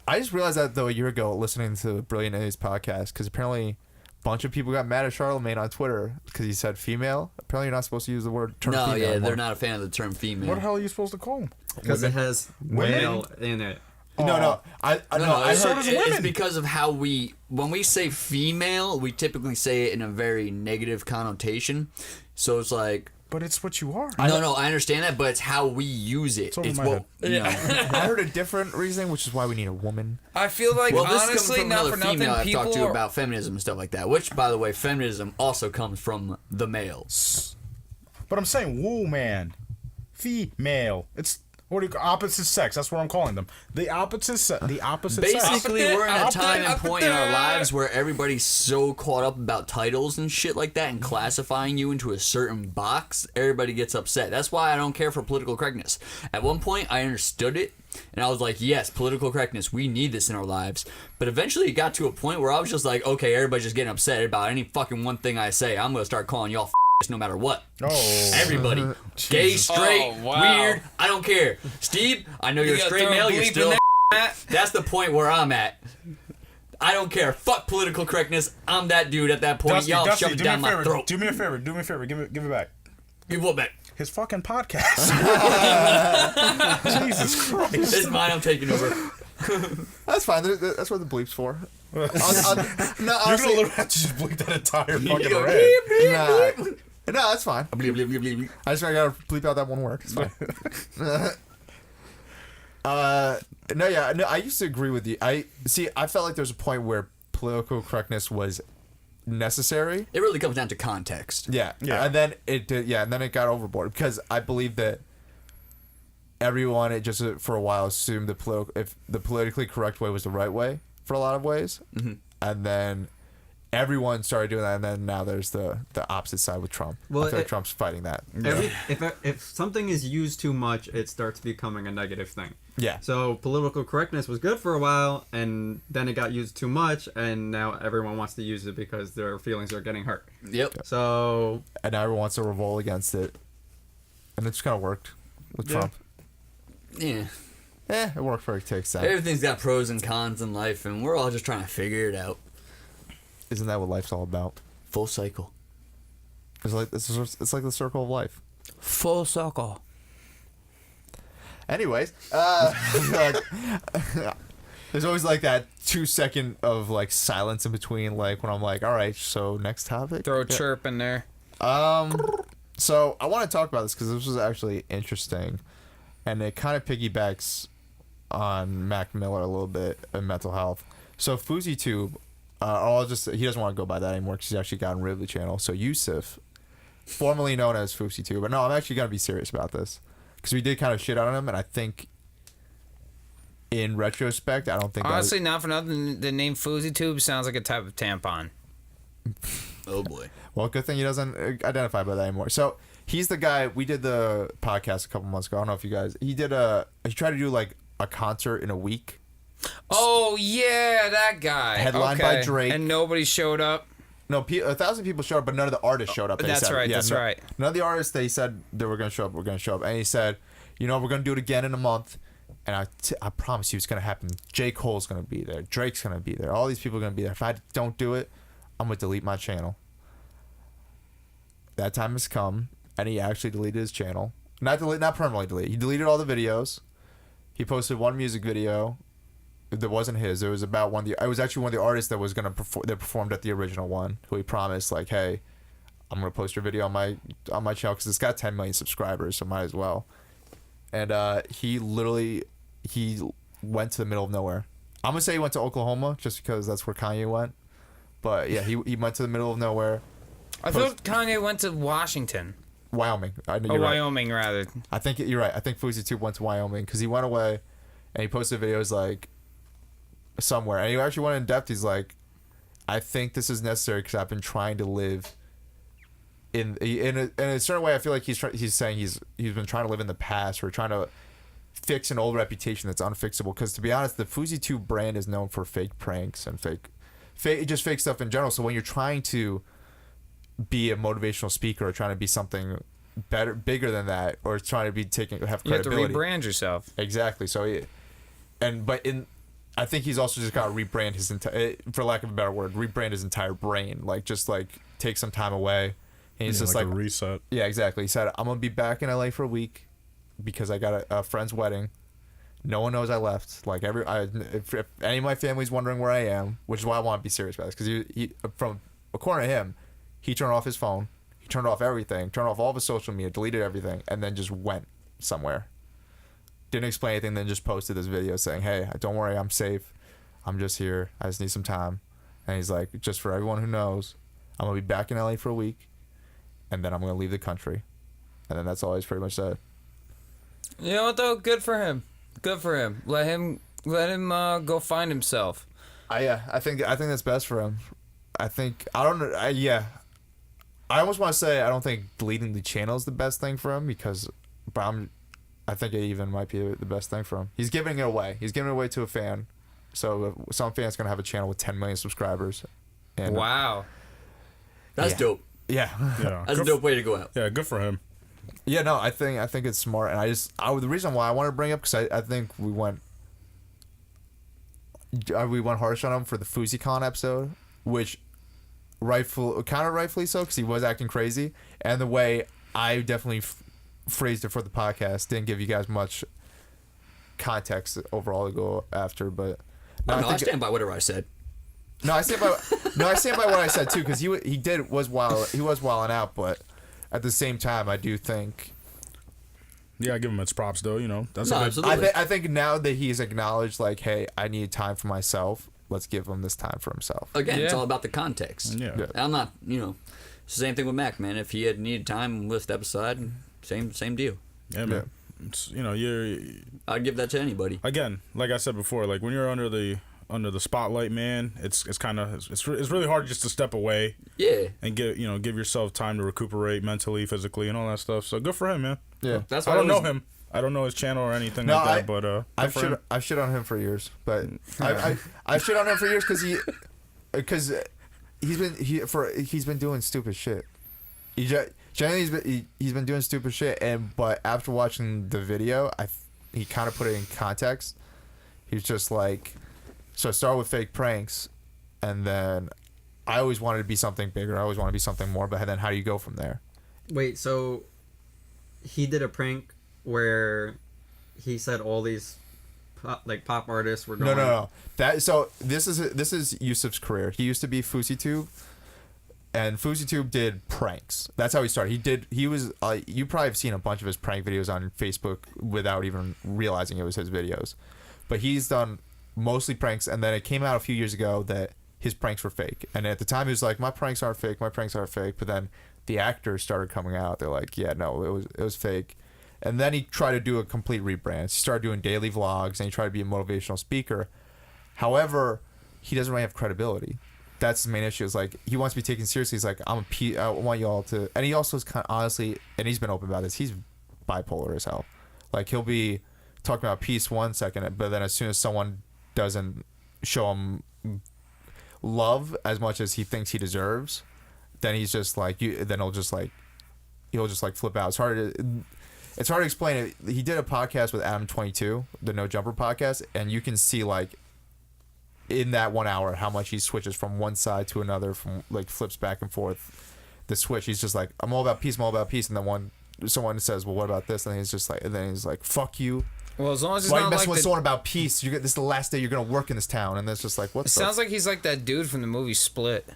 Speaker 1: I just realized that though a year ago listening to Brilliant A's podcast because apparently a bunch of people got mad at Charlamagne on Twitter because he said female. Apparently you're not supposed to use the term
Speaker 5: No,
Speaker 1: female
Speaker 5: yeah,
Speaker 1: anymore.
Speaker 5: they're not a fan of the term female.
Speaker 4: What the hell are you supposed to call him?
Speaker 6: Because it has male in it.
Speaker 1: No, I
Speaker 5: I
Speaker 1: heard
Speaker 5: heard
Speaker 4: women.
Speaker 5: it's because of how when we say female, we typically say it in a very negative connotation. So it's like,
Speaker 4: But it's what you are.
Speaker 5: no, I understand that, but it's how we use it.
Speaker 4: over
Speaker 5: It's
Speaker 4: my
Speaker 5: what,
Speaker 4: head.
Speaker 5: you know.
Speaker 1: I heard a different reasoning, which is why we need a woman.
Speaker 2: I feel like
Speaker 5: Well, this
Speaker 2: honestly,
Speaker 5: comes from
Speaker 2: not
Speaker 5: another
Speaker 2: for nothing,
Speaker 5: female I've
Speaker 2: people
Speaker 5: talked to
Speaker 2: are-
Speaker 5: about feminism and stuff like that. Which, by the way, feminism also comes from the male.
Speaker 4: But I'm saying, woo man. female. It's what do you opposite sex? That's what I'm calling them. The opposite sex.
Speaker 5: Basically, we're in a
Speaker 2: Opposite,
Speaker 5: time and point in our
Speaker 2: opposite.
Speaker 5: lives where everybody's so caught up about titles and shit like that and classifying you into a certain box, everybody gets upset. That's why I don't care for political correctness. At one point, I understood it, and I was like, yes, political correctness, we need this in our lives. But eventually, it got to a point where I was just like, okay, everybody's just getting upset about any fucking one thing I say. I'm going to start calling y'all no matter what.
Speaker 4: Oh.
Speaker 5: Everybody. Gay, straight,
Speaker 2: Oh, wow.
Speaker 5: weird, I don't care. Steve, I know you're a
Speaker 2: gotta
Speaker 5: straight
Speaker 2: throw a
Speaker 5: male, you're
Speaker 2: bleep in
Speaker 5: still
Speaker 2: there.
Speaker 5: That's the point where I'm at. I don't care. Fuck political correctness. I'm that dude at that point.
Speaker 4: Dusty,
Speaker 5: Y'all
Speaker 4: Dusty,
Speaker 5: shove it
Speaker 4: do me a
Speaker 5: down my
Speaker 4: favor.
Speaker 5: throat.
Speaker 4: Do me a favor. Do me a favor. Give it back.
Speaker 5: Give what back?
Speaker 4: His fucking podcast. Jesus Christ.
Speaker 5: This is mine. I'm taking over.
Speaker 1: That's fine. That's what the bleep's for. No,
Speaker 4: You're
Speaker 1: honestly,
Speaker 4: gonna literally have to just bleep that entire fucking
Speaker 5: go,
Speaker 4: red.
Speaker 1: no, that's fine.
Speaker 5: Bleep, bleep, bleep, bleep.
Speaker 1: I just gotta bleep out that one word. It's fine. No, I used to agree with you. I felt like there's a point where political correctness was necessary.
Speaker 5: It really comes down to context.
Speaker 1: Yeah.
Speaker 4: Yeah.
Speaker 1: And then it did. Yeah, and then it got overboard because I believe that everyone, it just for a while assumed if the politically correct way was the right way for a lot of ways, and then everyone started doing that, and then now there's the opposite side with Trump.
Speaker 6: Well,
Speaker 1: I feel like Trump's fighting that.
Speaker 6: If something is used too much, it starts becoming a negative thing.
Speaker 1: Yeah.
Speaker 6: So political correctness was good for a while, and then it got used too much, and now everyone wants to use it because their feelings are getting hurt.
Speaker 5: Yep.
Speaker 6: So
Speaker 1: And now everyone wants to revolt against it, and it just kind of worked with Trump.
Speaker 5: Yeah.
Speaker 1: It worked for it takes time.
Speaker 5: Everything's got pros and cons in life, and we're all just trying to figure it out.
Speaker 1: Isn't that what life's all about?
Speaker 5: Full cycle.
Speaker 1: It's like the circle of life.
Speaker 2: Full circle.
Speaker 1: Anyways, there's always like that 2 second of like silence in between, like when I'm like, all right, so next topic.
Speaker 2: Throw a chirp in there.
Speaker 1: So I want to talk about this because this was actually interesting, and it kind of piggybacks on Mac Miller a little bit in mental health. So FouseyTube, he doesn't want to go by that anymore because he's actually gotten rid of the channel. So Yousef, formerly known as FouseyTube, but no, I'm actually gonna be serious about this because we did kind of shit on him, and I think in retrospect, I don't think
Speaker 2: Honestly, not for nothing, the name FouseyTube sounds like a type of tampon.
Speaker 5: Oh boy.
Speaker 1: Well, good thing he doesn't identify by that anymore. So he's the guy. We did the podcast a couple months ago. I don't know if you guys. He tried to do like a concert in a week.
Speaker 2: Oh yeah, that guy.
Speaker 1: Headlined by Drake.
Speaker 2: And nobody showed up.
Speaker 1: No, 1,000 people showed up, but none of the artists showed up.
Speaker 2: That's right. That's right.
Speaker 1: None of the artists, they said they were going to show up. We're going to show up. And he said, we're going to do it again in a month. And I promise you it's going to happen. J. Cole's going to be there. Drake's going to be there. All these people are going to be there. If I don't do it, I'm going to delete my channel. That time has come, and he actually deleted his channel. Not permanently deleted. He deleted all the videos. He posted one music video that wasn't his. It was about it was actually one of the artists that was gonna that performed at the original one, who he promised like, hey, I'm gonna post your video on my channel because it's got 10 million subscribers, so might as well. And he went to the middle of nowhere. I'm gonna say he went to Oklahoma just because that's where Kanye went. But yeah, he went to the middle of nowhere.
Speaker 2: I thought Kanye went to Washington.
Speaker 1: Wyoming. I know you're right.
Speaker 2: Wyoming, rather.
Speaker 1: I think you're right. I think FouseyTube went to Wyoming because he went away, and he posted videos like somewhere, and he actually went in depth. He's like, I think this is necessary because I've been trying to live in a certain way. I feel like he's saying he's been trying to live in the past or trying to fix an old reputation that's unfixable. Because to be honest, the FouseyTube brand is known for fake pranks and fake stuff in general. So when you're trying to be a motivational speaker or trying to be something better, bigger than that, or trying to be have credibility,
Speaker 2: You have to rebrand yourself.
Speaker 1: Exactly. So, I think he's also just got to rebrand his entire, for lack of a better word, rebrand his entire brain. Like just like take some time away. And he's just
Speaker 4: like
Speaker 1: like
Speaker 4: a reset.
Speaker 1: Yeah, exactly. He said, I'm gonna be back in LA for a week because I got a friend's wedding. No one knows I left. Like if any of my family's wondering where I am, which is why I want to be serious about this, because he from according to him, he turned off his phone, he turned off everything, turned off all of his social media, deleted everything, and then just went somewhere. Didn't explain anything, then just posted this video saying, hey, don't worry, I'm safe. I'm just here. I just need some time. And he's like, just for everyone who knows, I'm going to be back in LA for a week, and then I'm going to leave the country. And then that's all he's pretty much said.
Speaker 2: You know what though? Good for him. Good for him. Let him go find himself.
Speaker 1: I think that's best for him. I almost want to say I don't think deleting the channel is the best thing for him I think it even might be the best thing for him. He's giving it away. He's giving it away to a fan. So some fan's gonna have a channel with 10 million subscribers. And,
Speaker 2: Wow.
Speaker 5: That's dope.
Speaker 1: Yeah.
Speaker 4: Yeah,
Speaker 5: That's a dope way to go out.
Speaker 4: Yeah, good for him.
Speaker 1: Yeah. No, I think it's smart, and the reason why I wanted to bring it up because I think we went harsh on him for the FouseyCon episode, which kind of rightfully so because he was acting crazy, and the way I definitely phrased it for the podcast didn't give you guys much context overall to go after, but
Speaker 5: I stand by whatever I said.
Speaker 1: No, I stand by what I said too, because he was wilding out, but at the same time, I do think.
Speaker 4: Yeah, I give him its props though. You know, that's
Speaker 5: absolutely.
Speaker 1: I think now that he's acknowledged, like, hey, I need time for myself. Let's give him this time for himself.
Speaker 5: Again, it's
Speaker 2: Yeah.
Speaker 5: all about the context.
Speaker 4: Yeah.
Speaker 5: I'm not, it's the same thing with Mac, man. If he had needed time with the episode, same deal.
Speaker 4: Yeah, man. It's, you're
Speaker 5: I'd give that to anybody.
Speaker 4: again, like I said before, like when you're under the spotlight, man, it's really hard just to step away
Speaker 5: Yeah.
Speaker 4: and give yourself time to recuperate mentally, physically, and all that stuff. So good for him, man.
Speaker 1: Yeah,
Speaker 5: That's
Speaker 4: I
Speaker 5: why
Speaker 4: don't know him. I don't know his channel or anything
Speaker 1: No,
Speaker 4: like that, but
Speaker 1: I've shit on him for years, but I've shit on him for years because he's been doing stupid shit. Generally, he's been doing stupid shit, but after watching the video, he kind of put it in context. He's just like, so I started with fake pranks, and then I always wanted to be something bigger. I always wanted to be something more, but then how do you go from there?
Speaker 6: Wait, so he did a prank where he said all these pop artists were going.
Speaker 1: No. This is Yousef's career. He used to be FouseyTube, and FouseyTube did pranks. That's how he started. You probably have seen a bunch of his prank videos on Facebook without even realizing it was his videos. But he's done mostly pranks, and then it came out a few years ago that his pranks were fake. And at the time, he was like, "My pranks aren't fake. My pranks aren't fake." But then the actors started coming out. They're like, "Yeah, no, it was fake." And then he tried to do a complete rebrand. He started doing daily vlogs, and he tried to be a motivational speaker. However, he doesn't really have credibility. That's the main issue. Is like he wants to be taken seriously. He's like, I want you all to. And he also is kind of honestly, and he's been open about this. He's bipolar as hell. Like he'll be talking about peace one second, but then as soon as someone doesn't show him love as much as he thinks he deserves, then he's just like then he'll just flip out. It's hard to explain it. He did a podcast with Adam22, the No Jumper podcast, and you can see like in that 1 hour how much he switches from one side to another, from like flips back and forth. The switch, he's just like, I'm all about peace, and then someone says, well, what about this? And he's just like, fuck you.
Speaker 2: Well, as long as it's
Speaker 1: Why are you
Speaker 2: not
Speaker 1: messing
Speaker 2: like
Speaker 1: with someone about peace? This is the last day you're gonna work in this town, and it's just like, what?
Speaker 2: It sounds like he's like that dude from the movie Split.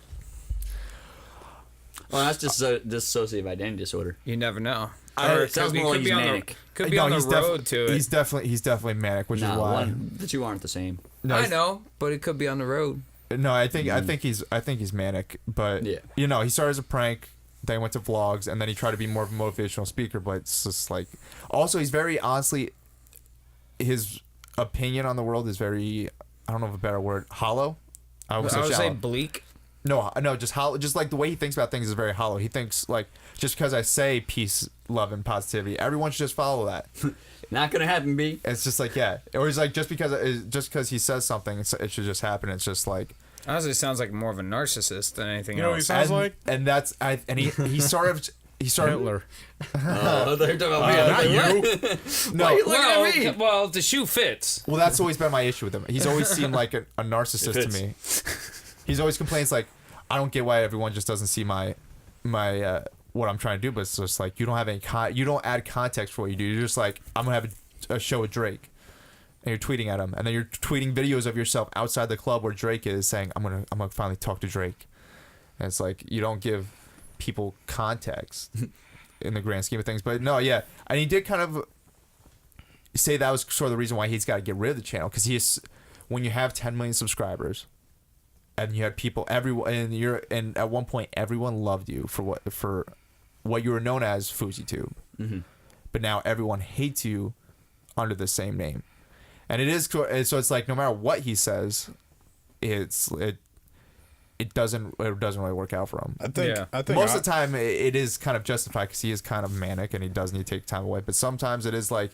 Speaker 5: Well, that's just dissociative identity disorder.
Speaker 2: You never know.
Speaker 5: It sounds more like he's manic.
Speaker 2: Could be on the road to it.
Speaker 1: He's definitely manic, which is why
Speaker 5: the two aren't the same.
Speaker 1: No,
Speaker 2: I know, but it could be on the road.
Speaker 1: No, I think he's manic, but
Speaker 5: Yeah.
Speaker 1: he started as a prank, then he went to vlogs, and then he tried to be more of a motivational speaker. But it's just like, also he's very honestly, his opinion on the world is very, I don't know if a better word, hollow.
Speaker 2: I would say bleak.
Speaker 1: No, just hollow. Just like the way he thinks about things is very hollow. He thinks like, just because I say peace, love, and positivity, everyone should just follow that.
Speaker 5: Not gonna happen, B.
Speaker 1: It's just like, yeah, or he's like, just because he says something, it should just happen. It's just like,
Speaker 2: Honestly, it sounds like more of a narcissist than anything
Speaker 4: You know what he
Speaker 2: else.
Speaker 4: sounds like?
Speaker 1: and that's he started
Speaker 4: Hitler.
Speaker 5: Oh, they're talking about me.
Speaker 4: Not you.
Speaker 1: no.
Speaker 5: Why you looking at me?
Speaker 2: Well, the shoe fits.
Speaker 1: Well, that's always been my issue with him. He's always seemed like a narcissist to me. He's always complains like, I don't get why everyone just doesn't see my what I'm trying to do, but it's just like you don't have you don't add context for what you do. You're just like, I'm gonna have a show with Drake, and you're tweeting at him, and then you're tweeting videos of yourself outside the club where Drake is, saying, I'm gonna finally talk to Drake, and it's like you don't give people context in the grand scheme of things. But no, yeah, and he did kind of say that was sort of the reason why he's got to get rid of the channel, because when you have 10 million subscribers. And you had people, and at one point everyone loved you for what you were known as, FouseyTube.
Speaker 5: Mm-hmm.
Speaker 1: But now everyone hates you under the same name, and it is so it's like no matter what he says, it doesn't really work out for him.
Speaker 4: I think
Speaker 1: Most of the time it is kind of justified because he is kind of manic and he does need to take time away. But sometimes it is like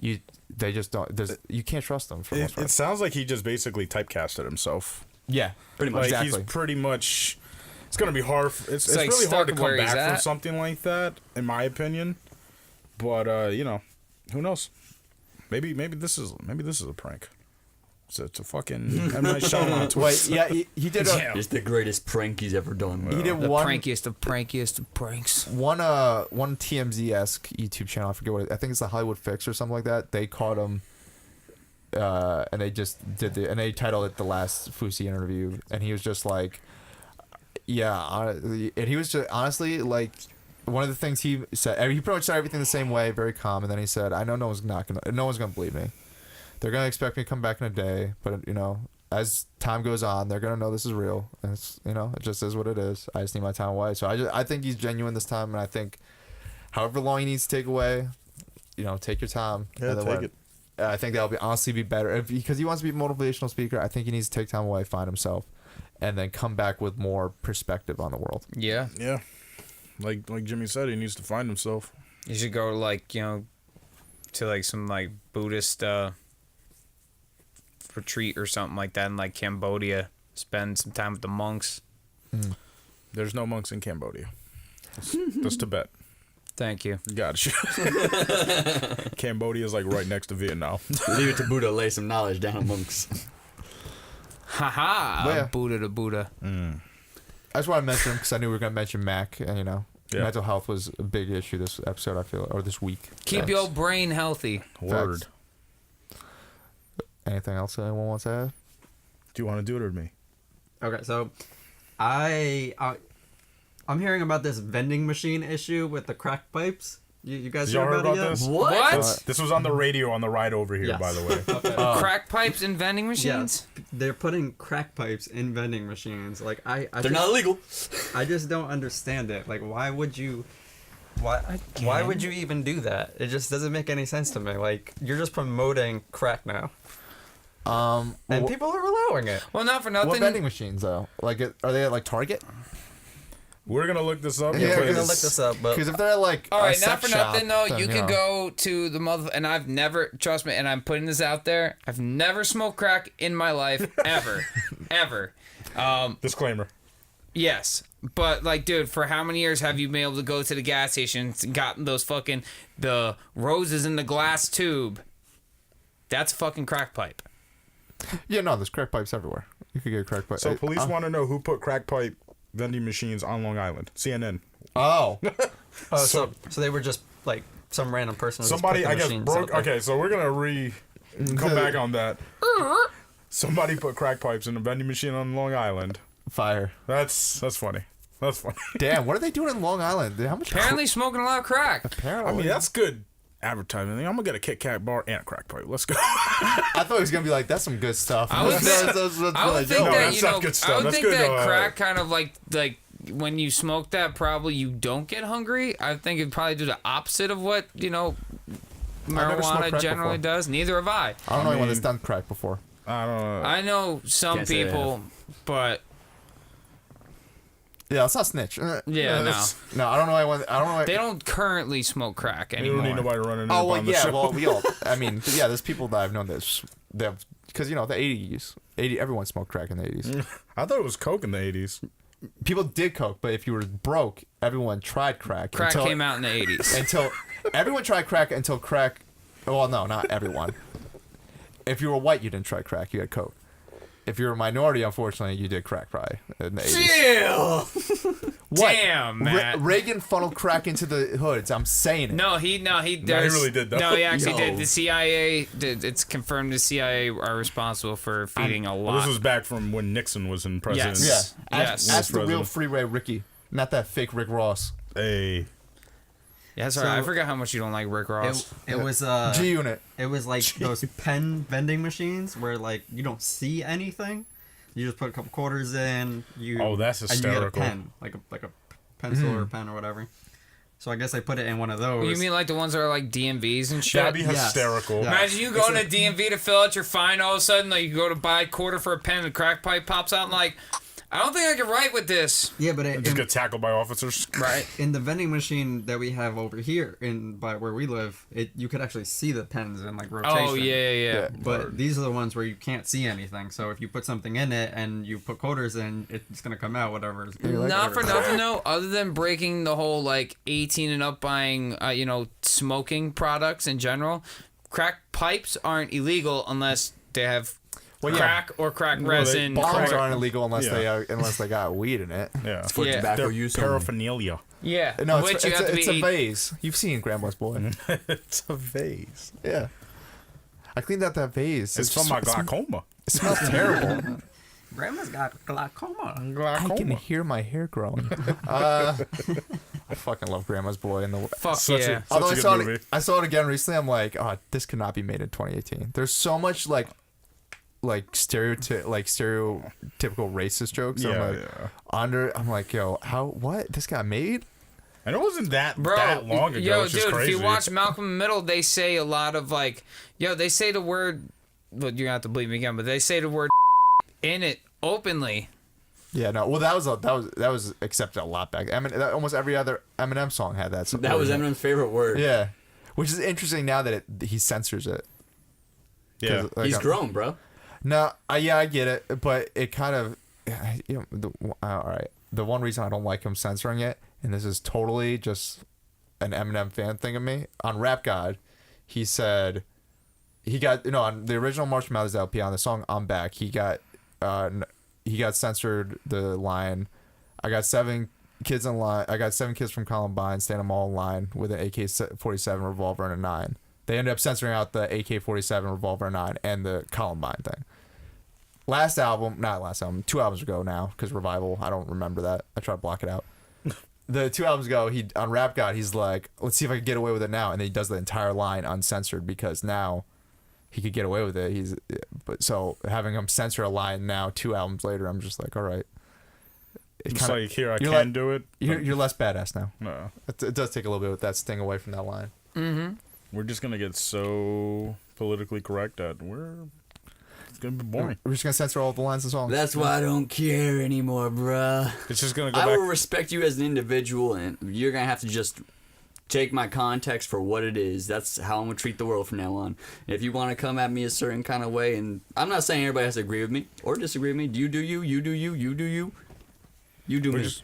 Speaker 1: they just don't. You can't trust them for the most part.
Speaker 4: It sounds like he just basically typecasted himself.
Speaker 1: Yeah,
Speaker 5: Pretty much.
Speaker 4: Like
Speaker 1: exactly.
Speaker 4: he's pretty much. It's gonna be hard. It's
Speaker 2: like
Speaker 4: really hard to
Speaker 2: stuck
Speaker 4: come
Speaker 2: where he's
Speaker 4: back from
Speaker 2: at.
Speaker 4: something like that, in my opinion. But who knows? Maybe this is a prank. It's a fucking M. Night Shyamalan twist.
Speaker 1: Wait, yeah, he did
Speaker 5: It's the greatest prank he's ever done.
Speaker 1: he did
Speaker 2: The
Speaker 1: one
Speaker 2: prankiest of pranks.
Speaker 1: one TMZ-esque YouTube channel. I forget what I think it's the Hollywood Fix or something like that. They caught him, and they just did and they titled it the last Fousey interview, and he was just like, yeah, and he was just honestly like. One of the things he said, he pretty much said everything the same way, very calm, and then he said, "I know no one's gonna believe me. They're gonna expect me to come back in a day, but as time goes on, they're gonna know this is real. And it's it just is what it is. I just need my time away. So I think he's genuine this time, and I think, however long he needs to take away, take your time.
Speaker 4: Yeah, take it.
Speaker 1: I think that'll honestly be better because he wants to be a motivational speaker. I think he needs to take time away, find himself, and then come back with more perspective on the world.
Speaker 2: Yeah.
Speaker 4: Yeah. Like Jimmy said, he needs to find himself.
Speaker 2: You should go to some like Buddhist retreat or something like that in like Cambodia. Spend some time with the monks.
Speaker 4: There's no monks in Cambodia. That's Tibet.
Speaker 2: Thank you.
Speaker 4: Gotcha. Cambodia is like right next to Vietnam.
Speaker 5: Leave it to Buddha, lay some knowledge down amongst.
Speaker 2: Haha.
Speaker 1: Yeah.
Speaker 2: Buddha to Buddha.
Speaker 1: I just want to mention him because I knew we were going to mention Mac, and mental health was a big issue this episode. I feel, or this week.
Speaker 2: Keep your brain healthy.
Speaker 4: Word.
Speaker 1: Anything else anyone wants to add?
Speaker 4: Do you want to do it or me?
Speaker 6: Okay, so I'm hearing about this vending machine issue with the crack pipes. You guys
Speaker 4: Y'all
Speaker 6: hear
Speaker 4: heard
Speaker 6: about it
Speaker 4: about
Speaker 6: yet?
Speaker 4: this?
Speaker 2: What?
Speaker 4: This was on the radio on the ride over here,
Speaker 6: Yes.
Speaker 4: by the way.
Speaker 2: Crack pipes in vending machines?
Speaker 6: Yes, they're putting crack pipes in vending machines. Like
Speaker 5: They're
Speaker 6: just,
Speaker 5: not illegal.
Speaker 6: I just don't understand it. Like, why would you even do that? It just doesn't make any sense to me. Like, you're just promoting crack now, and people are allowing it.
Speaker 2: Well, not for
Speaker 1: What
Speaker 2: nothing.
Speaker 1: vending machines though? Like, are they at like Target?
Speaker 4: We're going to look this up.
Speaker 1: Yeah,
Speaker 6: We're gonna
Speaker 1: because-
Speaker 6: look this up, but
Speaker 1: Because if they're like
Speaker 2: All
Speaker 1: a
Speaker 2: right,
Speaker 1: sex
Speaker 2: not for
Speaker 1: shop,
Speaker 2: nothing though.
Speaker 1: then,
Speaker 2: You could go to the mother, and I've never, trust me, and I'm putting this out there. I've never smoked crack in my life ever, ever.
Speaker 4: Disclaimer.
Speaker 2: Yes, but like, dude, for how many years have you been able to go to the gas station and gotten those the roses in the glass tube? That's a fucking crack pipe.
Speaker 1: Yeah, no, there's crack pipes everywhere. You could get a crack pipe.
Speaker 4: So police want to know who put crack pipe vending machines on Long Island. CNN.
Speaker 1: Oh,
Speaker 6: so they were just like some random person.
Speaker 4: Somebody, I guess, broke.
Speaker 6: Okay.
Speaker 4: Okay, so we're going to come back on that. Somebody put crack pipes in a vending machine on Long Island.
Speaker 1: fire!
Speaker 4: That's funny. That's funny.
Speaker 1: Damn, what are they doing in Long Island? How much?
Speaker 2: Apparently, smoking a lot of crack.
Speaker 1: Apparently,
Speaker 4: I mean, that's good advertising. I'm gonna get a Kit Kat bar and a crack pipe. Let's go.
Speaker 1: I thought he was gonna be like, that's some good stuff.
Speaker 2: I would think- I would think
Speaker 4: No,
Speaker 2: that
Speaker 4: that's not good
Speaker 2: I
Speaker 4: stuff.
Speaker 2: would
Speaker 4: That's
Speaker 2: think
Speaker 4: good,
Speaker 2: that
Speaker 4: no,
Speaker 2: crack kind of like when you smoke that, probably you don't get hungry. I think it'd probably do the opposite of what
Speaker 1: never smoked
Speaker 2: marijuana
Speaker 1: crack
Speaker 2: generally
Speaker 1: before.
Speaker 2: does. Neither have I.
Speaker 1: I don't know anyone
Speaker 4: mean-
Speaker 1: that's done crack before.
Speaker 4: I don't know.
Speaker 2: I know some
Speaker 5: Can't say I
Speaker 2: people, but
Speaker 1: Yeah, let's not snitch.
Speaker 2: yeah, no,
Speaker 4: that's-
Speaker 1: No, I don't know anyone. I don't know.
Speaker 2: they don't currently smoke crack
Speaker 4: We
Speaker 2: anymore.
Speaker 4: don't need nobody running
Speaker 1: Oh
Speaker 4: up
Speaker 1: well,
Speaker 4: on the
Speaker 1: yeah.
Speaker 4: show.
Speaker 1: Well, we all. I mean, yeah. There's people that I've known that because the 80s, everyone smoked crack in the 80s.
Speaker 4: I thought it was Coke in the 80s.
Speaker 1: People did coke, but if you were broke, everyone tried crack.
Speaker 2: Crack
Speaker 1: until,
Speaker 2: came out in the 80s.
Speaker 1: until everyone tried crack until crack. Well, no, not everyone. If you were white, you didn't try crack. You had coke. If you were a minority, unfortunately, you did crack probably in the 80s.
Speaker 2: Chill.
Speaker 1: What?
Speaker 2: Damn, Matt.
Speaker 1: Reagan funneled crack into the hoods. I'm saying it.
Speaker 2: No, he
Speaker 4: really did, though.
Speaker 2: No, he actually
Speaker 5: Yo.
Speaker 2: did. The CIA did. It's confirmed the CIA are responsible for feeding a
Speaker 4: Well,
Speaker 2: lot.
Speaker 4: this was back from when Nixon was in presidency.
Speaker 2: Yes.
Speaker 1: Yeah.
Speaker 2: Yes.
Speaker 1: Ask the real
Speaker 4: President.
Speaker 1: freeway Ricky, not that fake Rick Ross.
Speaker 4: Hey.
Speaker 2: Yeah, that's right. I forgot how much you don't like Rick Ross.
Speaker 6: it was
Speaker 1: G Unit.
Speaker 6: it was like those pen vending machines where like you don't see anything. You just put a couple quarters in.
Speaker 4: Oh, that's
Speaker 6: And you get a
Speaker 4: hysterical.
Speaker 6: pen, like a pencil or a pen or whatever. So I guess I put it in one of those.
Speaker 2: You mean like the ones that are like DMVs and shit?
Speaker 4: That'd be
Speaker 6: Yes.
Speaker 4: hysterical.
Speaker 6: Yeah.
Speaker 2: Imagine you going to DMV to fill out your fine, all of a sudden, like, you go to buy a quarter for a pen and a crack pipe pops out and like, I don't think I can write with this.
Speaker 6: Yeah, but
Speaker 4: Just get tackled by officers.
Speaker 2: Right.
Speaker 6: in the vending machine that we have over here by where we live, you could actually see the pens in like rotation.
Speaker 2: Oh, yeah.
Speaker 6: But these are the ones where you can't see anything. So if you put something in it and you put quarters in, it's gonna come out whatever.
Speaker 2: Not for nothing though, other than breaking the whole like 18 and up buying, smoking products in general, crack pipes aren't illegal unless they have crack or crack resin.
Speaker 1: Bombs
Speaker 2: or-
Speaker 1: aren't illegal unless
Speaker 4: Yeah.
Speaker 1: they got weed in it.
Speaker 4: Yeah.
Speaker 5: It's for
Speaker 2: Yeah.
Speaker 5: tobacco
Speaker 4: They're
Speaker 5: use only.
Speaker 4: paraphernalia.
Speaker 2: Yeah,
Speaker 1: No,
Speaker 2: which
Speaker 1: it's,
Speaker 2: you
Speaker 1: it's,
Speaker 2: have to
Speaker 1: it's
Speaker 2: be
Speaker 1: a vase. You've seen Grandma's Boy.
Speaker 4: It's a vase.
Speaker 1: Yeah. I cleaned out that vase.
Speaker 4: It's from my glaucoma.
Speaker 1: It smells terrible.
Speaker 6: Grandma's got glaucoma.
Speaker 1: I can hear my hair growing. I fucking love Grandma's Boy.
Speaker 2: Fuck
Speaker 4: Such
Speaker 2: yeah.
Speaker 4: a
Speaker 1: Although
Speaker 4: good movie.
Speaker 1: I saw it again recently, I'm like, oh, this could not be made in 2018. There's so much like stereotypical racist jokes. I'm like, yo, what? This got made?
Speaker 4: And it wasn't that
Speaker 2: Bro,
Speaker 4: long ago.
Speaker 2: yo,
Speaker 4: It's just
Speaker 2: dude,
Speaker 4: crazy.
Speaker 2: if you watch Malcolm in the Middle, they say a lot of like, they say the word, well, you're gonna have to believe me again, but they say the word in it openly.
Speaker 1: Yeah, no. Well, that was accepted a lot back. Almost every other Eminem song had that.
Speaker 5: That was Eminem's favorite word.
Speaker 1: Yeah, which is interesting now that he censors it.
Speaker 4: Yeah.
Speaker 5: He's grown, bro.
Speaker 1: No, yeah, I get it, but it kind of, all right. The one reason I don't like him censoring it, and this is totally just an Eminem fan thing of me, on Rap God, he said he got on the original Marshall Mathers LP on the song "I'm Back," he got censored the line, "I got 7 kids in line. I got 7 kids from Columbine, stand them all in line with an AK-47 revolver and a 9." They ended up censoring out the AK-47 revolver and 9 and the Columbine thing. 2 albums ago now, because Revival, I don't remember that. I try to block it out. The 2 albums ago, he on Rap God, he's like, let's see if I can get away with it now, and then he does the entire line uncensored because now he could get away with it. So having him censor a line now 2 albums later, I'm just like, all right.
Speaker 4: It's like, here, I can do it.
Speaker 1: You're less badass now.
Speaker 4: No.
Speaker 1: It does take a little bit of that sting away from that line.
Speaker 2: Mm-hmm.
Speaker 4: We're just going to get so politically correct that it's going to be boring.
Speaker 1: We're just going to censor all the lines and songs.
Speaker 5: That's why I don't care anymore, bruh.
Speaker 4: It's just going to go
Speaker 5: I
Speaker 4: back.
Speaker 5: will respect you as an individual, and you're going to have to just take my context for what it is. That's how I'm going to treat the world from now on. If you want to come at me a certain kind of way, and I'm not saying everybody has to agree with me or disagree with me. You do you, you do you, you do you. You do
Speaker 4: We're
Speaker 5: me.
Speaker 4: just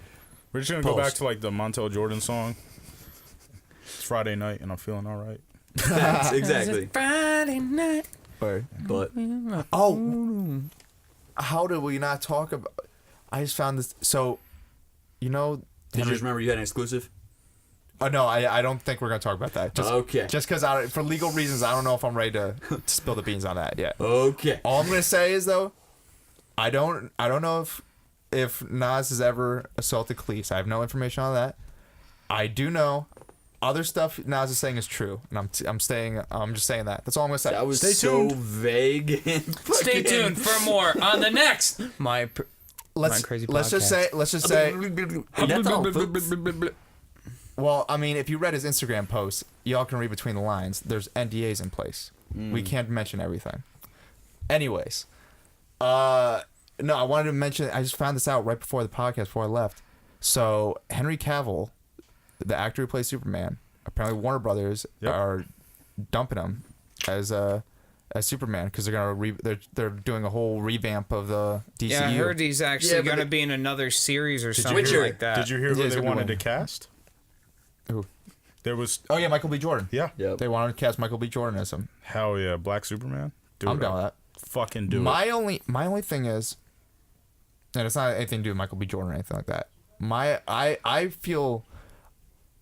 Speaker 4: going to go back to like the Montel Jordan song. It's Friday night and I'm feeling all right.
Speaker 5: Facts, exactly.
Speaker 2: Friday night.
Speaker 5: But
Speaker 1: How did we not talk about? I just found this. So,
Speaker 5: did you just remember you had an exclusive?
Speaker 1: Oh no, I don't think we're gonna talk about that.
Speaker 5: Okay.
Speaker 1: Just because for legal reasons, I don't know if I'm ready to spill the beans on that yet.
Speaker 5: Okay.
Speaker 1: All I'm gonna say is though, I don't know if Nas has ever assaulted Khalees. I have no information on that. I do know other stuff Nas is saying is true, and I'm just saying that. That's all I'm gonna say.
Speaker 5: That was
Speaker 1: Stay
Speaker 5: so
Speaker 1: tuned.
Speaker 5: vague. And
Speaker 2: Stay tuned for more on the next
Speaker 1: Let's
Speaker 2: Crazy
Speaker 1: let's just
Speaker 2: Podcast.
Speaker 1: say.
Speaker 5: That's all, folks.
Speaker 1: Well, I mean, if you read his Instagram post, y'all can read between the lines. There's NDAs in place. We can't mention everything. Anyways, no, I wanted to mention. I just found this out right before the podcast, before I left. So Henry Cavill, the actor who plays Superman, apparently Warner Brothers are dumping him as Superman because they're doing a whole revamp of the DCEU.
Speaker 2: Yeah, I heard he's actually going to be in another series or something like that.
Speaker 4: Did you hear who they wanted to cast?
Speaker 1: Who?
Speaker 4: There was.
Speaker 1: Oh yeah, Michael B. Jordan.
Speaker 4: Yeah.
Speaker 5: Yep.
Speaker 1: They wanted to cast Michael B. Jordan as him.
Speaker 4: Hell yeah, Black Superman.
Speaker 1: I'm down with that.
Speaker 4: Fucking do it.
Speaker 1: My only thing is, and it's not anything to do with Michael B. Jordan or anything like that. I feel,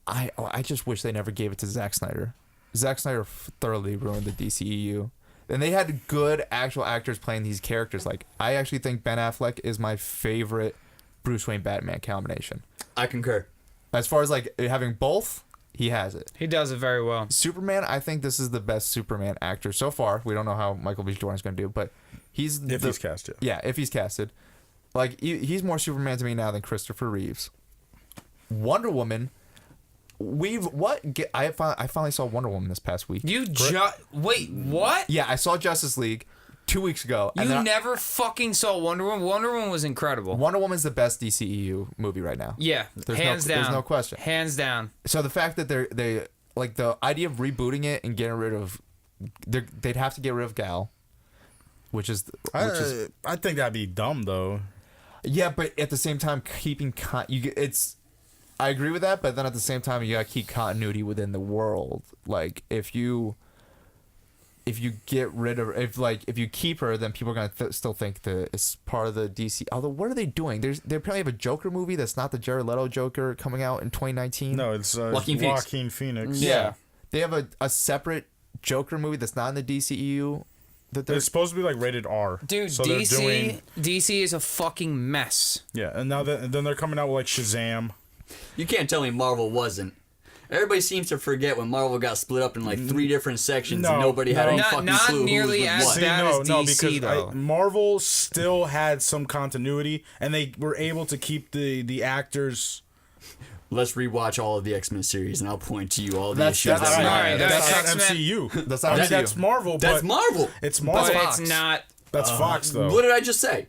Speaker 1: I just wish they never gave it to Zack Snyder. Zack Snyder thoroughly ruined the DCEU. And they had good actual actors playing these characters. Like, I actually think Ben Affleck is my favorite Bruce Wayne Batman combination.
Speaker 5: I concur.
Speaker 1: As far as like having both, he has it.
Speaker 2: He does it very well.
Speaker 1: Superman, I think this is the best Superman actor so far. We don't know how Michael B. Jordan's going to do, but he's
Speaker 4: he's cast,
Speaker 1: yeah, if he's casted. Like, he's more Superman to me now than Christopher Reeves. Wonder Woman, I finally saw Wonder Woman this past week.
Speaker 2: Wait, what?
Speaker 1: Yeah, I saw Justice League 2 weeks ago.
Speaker 2: You never fucking saw Wonder Woman? Wonder Woman was incredible.
Speaker 1: Wonder Woman's the best DCEU movie right now.
Speaker 2: Yeah, hands down.
Speaker 1: There's no question.
Speaker 2: Hands down.
Speaker 1: So the fact that they like the idea of rebooting it and getting rid of, they'd have to get rid of Gal, which is
Speaker 4: I think that'd be dumb though.
Speaker 1: Yeah, but at the same time, keeping I agree with that, but then at the same time, you gotta keep continuity within the world. Like if you get rid of if you keep her, then people are gonna still think that it's part of the DC. Although, what are they doing? They apparently have a Joker movie that's not the Jared Leto Joker coming out in 2019.
Speaker 4: No, it's Joaquin Phoenix.
Speaker 1: Yeah, they have a separate Joker movie that's not in the DCEU.
Speaker 4: It's supposed to be like rated R.
Speaker 2: Dude,
Speaker 4: so
Speaker 2: DC is a fucking mess.
Speaker 4: Yeah, and then they're coming out with like Shazam.
Speaker 5: You can't tell me Marvel wasn't. Everybody seems to forget when Marvel got split up in like 3 different sections and nobody had any fucking
Speaker 2: not
Speaker 5: clue
Speaker 2: nearly
Speaker 5: who was
Speaker 2: as
Speaker 5: what.
Speaker 2: bad as DC,
Speaker 4: because
Speaker 2: though.
Speaker 4: Marvel still had some continuity, and they were able to keep the actors.
Speaker 5: Let's rewatch all of the X-Men series, and I'll point to you all the
Speaker 1: That's-
Speaker 5: issues.
Speaker 1: that's
Speaker 5: that
Speaker 1: not-
Speaker 5: matter.
Speaker 4: That's not
Speaker 2: X-Men.
Speaker 4: MCU.
Speaker 1: That's not MCU.
Speaker 4: That's Marvel.
Speaker 5: That's
Speaker 4: but
Speaker 5: Marvel.
Speaker 4: It's Marvel.
Speaker 2: But
Speaker 1: Fox.
Speaker 2: it's not.
Speaker 4: That's Fox though.
Speaker 5: What did I just say?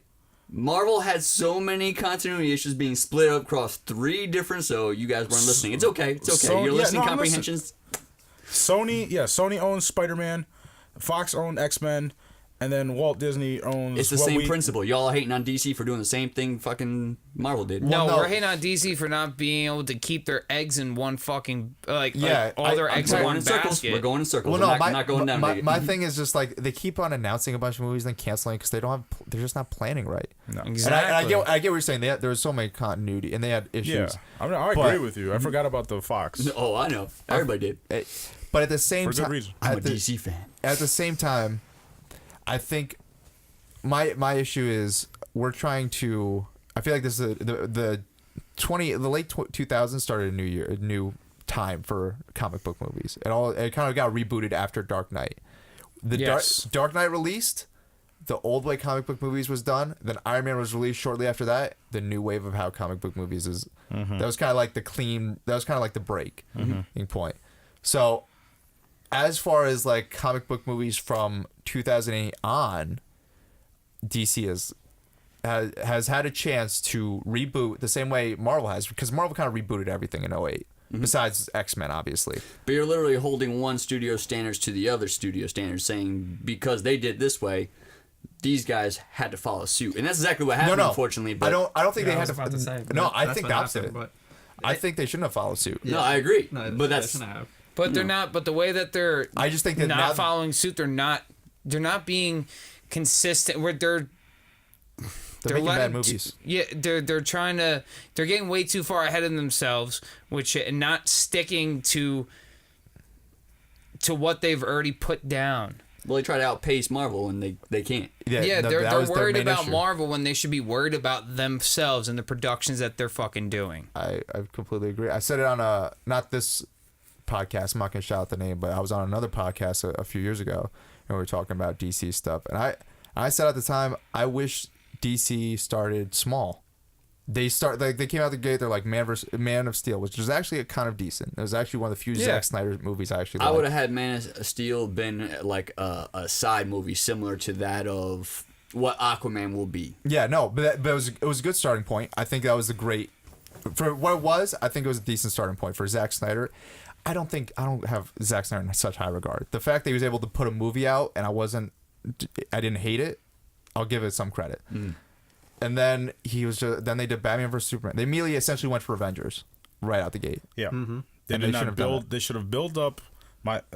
Speaker 5: Marvel had so many continuity issues being split up across 3 different. So you guys weren't listening. It's okay. It's okay.
Speaker 4: So-
Speaker 5: Your
Speaker 4: yeah,
Speaker 5: listening
Speaker 4: no, I'm
Speaker 5: comprehensions.
Speaker 4: Sony owns Spider-Man, Fox owned X-Men, and then Walt Disney owns.
Speaker 5: It's the same principle. Y'all are hating on DC for doing the same thing fucking Marvel did.
Speaker 2: No,
Speaker 1: no.
Speaker 2: we're hating on DC for not being able to keep their eggs in one fucking
Speaker 1: Yeah,
Speaker 2: all their eggs in
Speaker 5: We're
Speaker 2: one
Speaker 5: going in circles.
Speaker 2: basket.
Speaker 5: We're going in circles.
Speaker 1: Well, no,
Speaker 5: We're not going down.
Speaker 1: my thing is just like they keep on announcing a bunch of movies and canceling because they're just not planning right.
Speaker 4: No.
Speaker 2: Exactly.
Speaker 1: And I get what you're saying. There was so many continuity and they had issues.
Speaker 4: Yeah, I
Speaker 1: But-
Speaker 4: agree with you. I forgot about the Fox.
Speaker 5: Oh, I know. Everybody did.
Speaker 1: But at the same
Speaker 4: For good
Speaker 1: time,
Speaker 4: reason.
Speaker 5: I'm a DC fan.
Speaker 1: At the same time, I think my issue is we're trying to. I feel like this is the late 2000s started a new time for comic book movies. It kind of got rebooted after Dark Knight. Dark Knight released. The old way comic book movies was done. Then Iron Man was released shortly after that. The new wave of how comic book movies is. That was kind of like That was kind of like the breaking point. So, as far as like comic book movies from 2008 on, DC has had a chance to reboot the same way Marvel has, because Marvel kind of rebooted everything in 08. Besides X-Men, obviously.
Speaker 5: But you're literally holding one studio standards to the other studio standards, saying because they did this way, these guys had to follow suit, and that's exactly what happened. Unfortunately, but
Speaker 1: I don't think they
Speaker 6: I
Speaker 1: had
Speaker 6: was
Speaker 1: to.
Speaker 6: about to say,
Speaker 1: No, I
Speaker 6: that's
Speaker 1: think
Speaker 6: what
Speaker 1: the opposite.
Speaker 6: happened, but
Speaker 1: I think they shouldn't have followed suit.
Speaker 5: no, I agree.
Speaker 6: no,
Speaker 5: but that's
Speaker 6: shouldn't have.
Speaker 2: But they're not. But the way that they're
Speaker 1: I just think that
Speaker 2: not
Speaker 1: now,
Speaker 2: following suit, they're not being consistent. Where they're
Speaker 1: making bad
Speaker 2: letting
Speaker 1: movies.
Speaker 2: they're trying to. They're getting way too far ahead of themselves, and not sticking to what they've already put down.
Speaker 5: well, they try to outpace Marvel, and they can't.
Speaker 2: Yeah,
Speaker 1: that
Speaker 2: they're
Speaker 1: was their
Speaker 2: worried
Speaker 1: main
Speaker 2: about
Speaker 1: issue.
Speaker 2: Marvel when they should be worried about themselves and the productions that they're fucking doing.
Speaker 1: I completely agree. I said it on not this podcast. I'm not gonna shout out the name, but I was on another podcast a few years ago, and we were talking about DC stuff. And I said at the time, I wish DC started small. They came out the gate. They're like Man of Steel, which was actually kind of decent. It was actually one of the few Zack Snyder movies I actually liked.
Speaker 5: I would have had Man of Steel been like a side movie similar to that of what Aquaman will be.
Speaker 1: Yeah, no, but it was a good starting point. I think that was a great for what it was. I think it was a decent starting point for Zack Snyder. I don't have Zack Snyder in such high regard. The fact that he was able to put a movie out and I didn't hate it. I'll give it some credit. And then then they did Batman vs Superman. They immediately essentially went for Avengers right out the gate.
Speaker 4: Yeah, they
Speaker 1: And
Speaker 4: did
Speaker 1: they
Speaker 4: not
Speaker 1: shouldn't have done
Speaker 4: build. They should have built up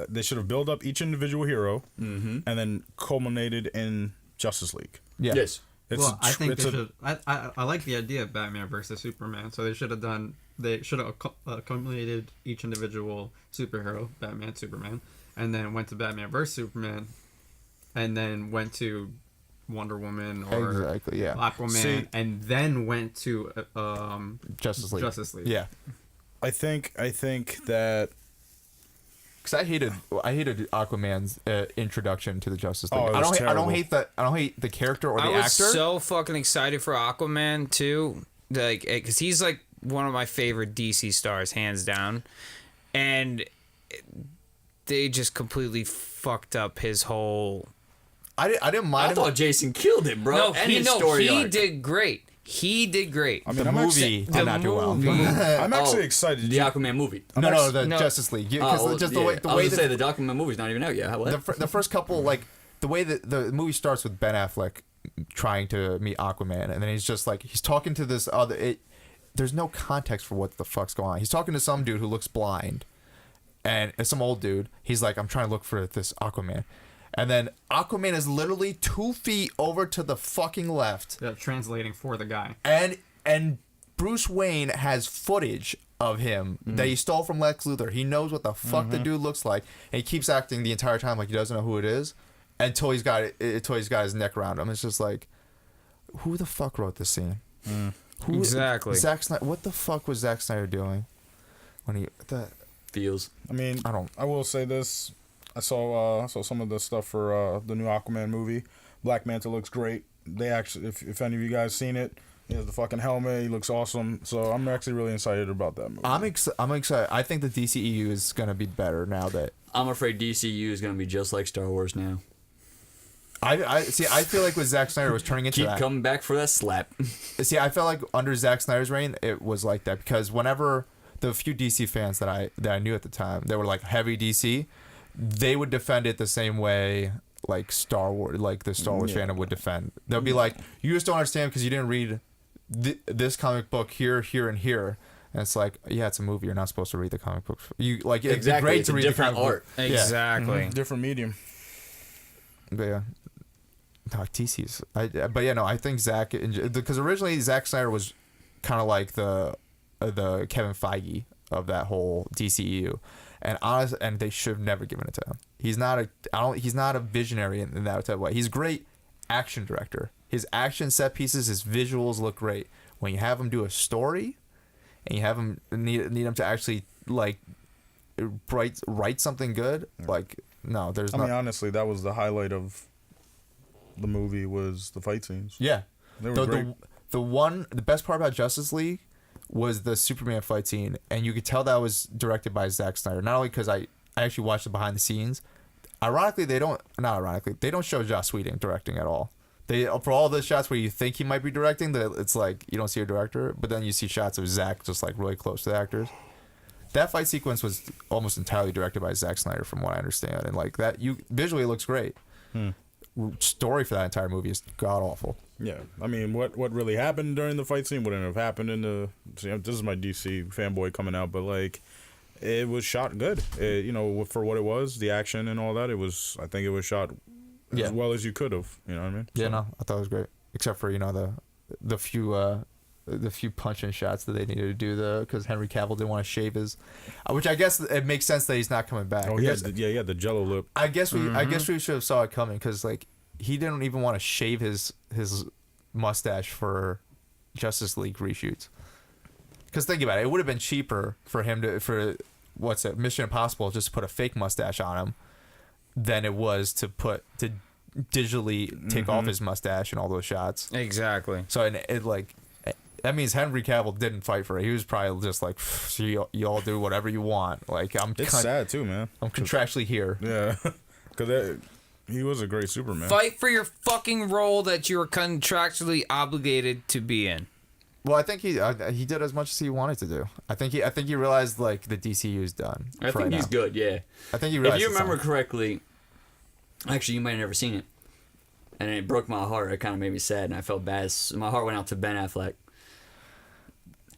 Speaker 4: They should have built up each individual hero, and then culminated in Justice League.
Speaker 1: Yeah.
Speaker 5: Yes.
Speaker 6: I think they should. I like the idea of Batman versus Superman. So they should have done. They should have accumulated each individual superhero, Batman, Superman, and then went to Batman versus Superman, and then went to Wonder Woman or
Speaker 1: Exactly, yeah.
Speaker 6: Aquaman, and then went to
Speaker 1: Justice League.
Speaker 6: Justice League.
Speaker 1: Yeah.
Speaker 4: I think that.
Speaker 1: Because I hated Aquaman's introduction to the Justice League.
Speaker 4: Oh, it was
Speaker 1: I don't
Speaker 4: terrible.
Speaker 1: hate the character or the
Speaker 2: I was
Speaker 1: actor.
Speaker 2: so fucking excited for Aquaman too, like because he's like one of my favorite DC stars, hands down. and they just completely fucked up his whole.
Speaker 1: I didn't mind
Speaker 5: I
Speaker 1: him.
Speaker 5: thought Jason killed it, bro.
Speaker 2: No,
Speaker 5: and
Speaker 2: he
Speaker 5: his story
Speaker 2: he
Speaker 5: arc.
Speaker 2: did great. He did great.
Speaker 4: I mean,
Speaker 1: The
Speaker 4: I'm
Speaker 1: movie
Speaker 4: actually,
Speaker 1: did not do well.
Speaker 4: I'm actually
Speaker 5: Oh,
Speaker 4: excited.
Speaker 5: The Aquaman movie.
Speaker 1: No, the
Speaker 2: No.
Speaker 1: Justice League.
Speaker 5: Oh,
Speaker 1: Because
Speaker 5: well,
Speaker 1: just
Speaker 5: yeah.
Speaker 1: the way
Speaker 5: I was
Speaker 1: that
Speaker 5: gonna say the document movie's not even out yet. How, what?
Speaker 1: the first couple, like the way that the movie starts with Ben Affleck trying to meet Aquaman, and then he's just like he's talking to this other. There's no context for what the fuck's going on. He's talking to some dude who looks blind, and it's some old dude. He's like, I'm trying to look for this Aquaman. And then Aquaman is literally 2 feet over to the fucking left.
Speaker 6: Yeah, translating for the guy.
Speaker 1: And Bruce Wayne has footage of him that he stole from Lex Luthor. He knows what the fuck the dude looks like. And he keeps acting the entire time like he doesn't know who it is until he's got his neck around him. It's just like, who the fuck wrote this scene? Who,
Speaker 2: Exactly.
Speaker 1: Zack Snyder. What the fuck was Zack Snyder doing when he
Speaker 5: Feels.
Speaker 4: I mean, I will say this. I saw some of the stuff for the new Aquaman movie. Black Manta looks great. They actually, if any of you guys seen it, he has the fucking helmet. He looks awesome. So I'm actually really excited about that movie.
Speaker 1: I'm excited. I think the DCEU is gonna be better now that
Speaker 5: I'm afraid DCU is gonna be just like Star Wars now.
Speaker 1: I see. I feel like what Zack Snyder was turning into
Speaker 5: Keep
Speaker 1: that.
Speaker 5: coming back for that slap.
Speaker 1: See, I felt like under Zack Snyder's reign, it was like that because whenever the few DC fans that I knew at the time, they were like heavy DC, they would defend it the same way like Star Wars, like the Star Wars fandom would defend. They'll be like, you just don't understand because you didn't read this comic book here, here, and here. And it's like, yeah, it's a movie. You're not supposed to read the comic book. You like it's
Speaker 5: Exactly,
Speaker 1: great
Speaker 5: it's
Speaker 1: to
Speaker 5: a
Speaker 1: read
Speaker 5: different
Speaker 1: the comic
Speaker 5: art.
Speaker 1: book. Yeah.
Speaker 2: Exactly.
Speaker 4: Different medium.
Speaker 1: But yeah. No, DC's. But yeah, no, I think Zack, because originally Zack Snyder was kind of like the Kevin Feige of that whole DCEU, and they should have never given it to him. He's not a visionary in that type of way. He's a great action director. His action set pieces, his visuals look great. When you have him do a story, and you have him need him to actually like write something good, like no, there's
Speaker 4: I
Speaker 1: not.
Speaker 4: mean, honestly, that was the highlight of the movie was the fight scenes.
Speaker 1: Yeah.
Speaker 4: They were great.
Speaker 1: The best part about Justice League was the Superman fight scene, and you could tell that was directed by Zack Snyder. Not only because I actually watched the behind the scenes. Ironically, they don't show Joss Whedon directing at all. They, for all the shots where you think he might be directing, it's like you don't see a director, but then you see shots of Zack just like really close to the actors. That fight sequence was almost entirely directed by Zack Snyder, from what I understand, and like that, visually it looks great. Story for that entire movie is god awful.
Speaker 4: Yeah, I mean, what really happened during the fight scene wouldn't have happened in the. See, this is my DC fanboy coming out, but like, it was shot good. For what it was, the action and all that. I think it was shot as well as you could have. You know what I mean?
Speaker 1: Yeah, no, I thought it was great, except for the few punching shots that they needed to do because Henry Cavill didn't want to shave his, which I guess it makes sense that he's not coming back.
Speaker 4: Oh, yeah, the Jello lip.
Speaker 1: I guess we should have saw it coming because like he didn't even want to shave his mustache for Justice League reshoots. Because think about it, it would have been cheaper for him Mission Impossible just to put a fake mustache on him than it was to digitally take off his mustache in all those shots.
Speaker 2: Exactly.
Speaker 1: So that means Henry Cavill didn't fight for it. He was probably just like, you all do whatever you want. Like
Speaker 4: It's sad too, man.
Speaker 1: I'm contractually here.
Speaker 4: Yeah, because he was a great Superman.
Speaker 2: Fight for your fucking role that you're contractually obligated to be in.
Speaker 1: Well, I think he did as much as he wanted to do. I think he realized like the DCU is done.
Speaker 5: I think he's good. Yeah.
Speaker 1: I think he realized.
Speaker 5: If you remember correctly, actually, you might have never seen it, and it broke my heart. It kind of made me sad, and I felt bad. My heart went out to Ben Affleck.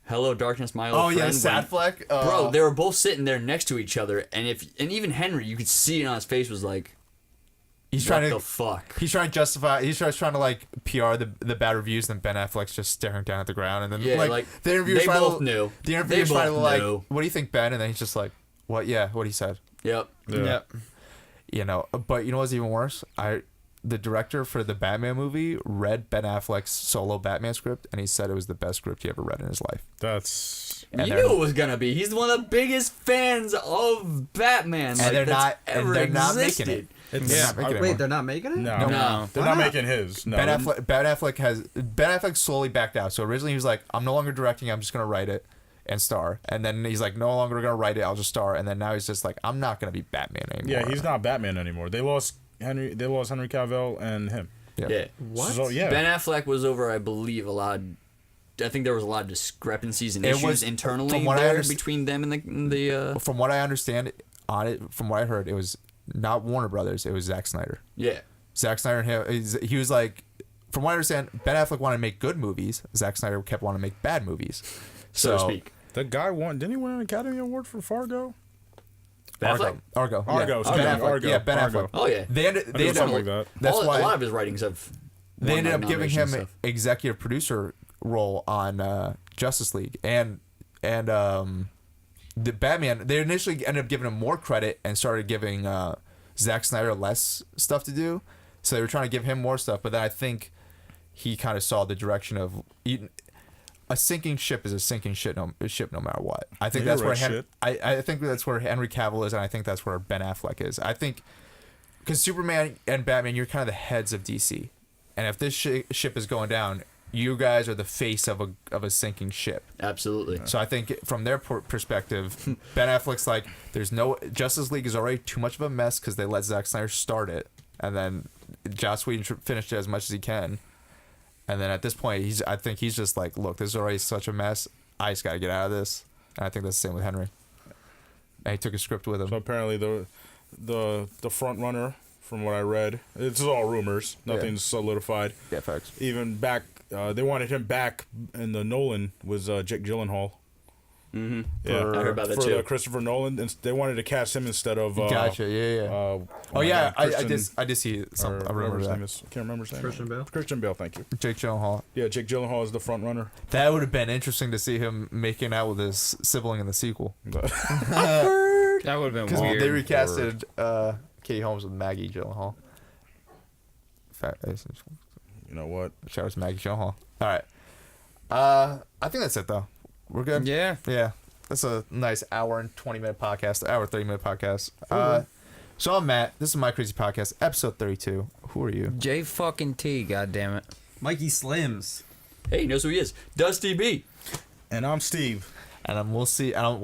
Speaker 5: Hello, darkness, my old friend.
Speaker 1: Oh yeah, sad fleck.
Speaker 5: Bro, they were both sitting there next to each other, and even Henry, you could see it on his face, was like,
Speaker 1: he's
Speaker 5: what
Speaker 1: trying
Speaker 5: the
Speaker 1: to
Speaker 5: fuck.
Speaker 1: He's trying to justify. He's trying to like PR the bad reviews, and Ben Affleck's just staring down at the ground, and then the interviewer's
Speaker 5: they both knew.
Speaker 1: The interviewer's trying to like,
Speaker 5: knew.
Speaker 1: what do you think, Ben? And then he's just like, what? Yeah, what he said.
Speaker 5: Yep.
Speaker 4: Yeah.
Speaker 1: But you know what's even worse? The director for the Batman movie read Ben Affleck's solo Batman script, and he said it was the best script he ever read in his life.
Speaker 5: You knew it was gonna be. He's one of the biggest fans of Batman.
Speaker 1: And they're not
Speaker 5: existed.
Speaker 1: making it.
Speaker 6: Wait, they're not making it?
Speaker 4: No. They're not making his. No.
Speaker 1: Ben Affleck slowly backed out. So originally he was like, I'm no longer directing, I'm just gonna write it. and star. And then he's like, no longer gonna write it. I'll just star. And then now he's just like, I'm not gonna be Batman anymore.
Speaker 4: Yeah, he's not Batman anymore. They lost Henry Cavill and him.
Speaker 5: Yeah.
Speaker 6: What?
Speaker 4: So yeah,
Speaker 5: Ben Affleck was over, I believe, I think there was a lot of discrepancies and
Speaker 1: It
Speaker 5: issues
Speaker 1: was-
Speaker 5: internally
Speaker 1: from what I
Speaker 5: there
Speaker 1: underst-
Speaker 5: between them and the
Speaker 1: From what I understand on it, from what I heard, it was not Warner Brothers. It was Zack Snyder.
Speaker 5: yeah.
Speaker 1: Zack Snyder and him. He was like, from what I understand, Ben Affleck wanted to make good movies. Zack Snyder kept wanting to make bad movies.
Speaker 5: So to speak.
Speaker 4: the guy didn't he win an Academy Award for Fargo?
Speaker 5: Ben Affleck?
Speaker 1: Argo.
Speaker 4: Argo,
Speaker 1: Yeah. Ben Affleck.
Speaker 4: Argo,
Speaker 1: Yeah, Ben
Speaker 4: Argo.
Speaker 1: Affleck.
Speaker 5: Oh yeah.
Speaker 1: They ended
Speaker 4: I think
Speaker 1: up
Speaker 4: something like that.
Speaker 1: That's why
Speaker 5: a lot of his writings have.
Speaker 1: they
Speaker 5: won,
Speaker 1: ended
Speaker 5: like,
Speaker 1: up giving him
Speaker 5: nominations and
Speaker 1: an
Speaker 5: stuff.
Speaker 1: executive producer role on Justice League and the Batman. They initially ended up giving him more credit and started giving Zack Snyder less stuff to do. So they were trying to give him more stuff, but then I think he kind of saw the direction of a sinking ship is a sinking ship no matter what. I think
Speaker 4: Yeah,
Speaker 1: that's
Speaker 4: you're
Speaker 1: where
Speaker 4: right,
Speaker 1: I think that's where Henry Cavill is, and I think that's where Ben Affleck is. I think because Superman and Batman, you're kind of the heads of DC, and if this ship is going down, you guys are the face of a sinking ship.
Speaker 5: Absolutely.
Speaker 1: So I think from their perspective, Ben Affleck's like, there's no Justice League is already too much of a mess because they let Zack Snyder start it, and then Joss Whedon finished it as much as he can. And then at this point, I think he's just like, look, this is already such a mess. I just got to get out of this. And I think that's the same with Henry. And he took a script with him.
Speaker 4: So apparently the front runner, from what I read, it's all rumors. Nothing's solidified.
Speaker 1: Yeah, facts.
Speaker 4: Even back, they wanted him back in the Nolan was Jake Gyllenhaal.
Speaker 5: Mm-hmm.
Speaker 4: Yeah,
Speaker 5: I heard about that
Speaker 4: for
Speaker 5: too.
Speaker 4: the Christopher Nolan. And they wanted to cast him instead of.
Speaker 1: Gotcha. Yeah. Oh yeah, I did see something. I remember that.
Speaker 4: I can't remember his name.
Speaker 6: Christian Bale?
Speaker 4: Christian Bale, thank you.
Speaker 1: Jake Gyllenhaal.
Speaker 4: Yeah, Jake Gyllenhaal is the front runner.
Speaker 1: That would have been interesting to see him making out with his sibling in the sequel.
Speaker 2: That would have been
Speaker 1: Because
Speaker 2: weird.
Speaker 1: they recasted Katie Holmes with Maggie Gyllenhaal.
Speaker 4: You know what?
Speaker 1: Shout out to Maggie Gyllenhaal. All right. I think that's it though. We're good.
Speaker 2: Yeah.
Speaker 1: Yeah. That's a nice hour and 20-minute podcast. Hour 30-minute podcast. So I'm Matt. This is My Crazy Podcast, episode 32. Who are you?
Speaker 2: J fucking T. God damn it.
Speaker 6: Mikey Slims.
Speaker 5: Hey, he knows who he is. Dusty B.
Speaker 4: And I'm Steve.
Speaker 1: And we'll see. I'm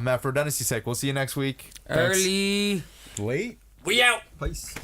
Speaker 1: Matt for redundancy's sake. We'll see you next week. Thanks.
Speaker 2: Early.
Speaker 4: Late?
Speaker 5: We out.
Speaker 6: Peace.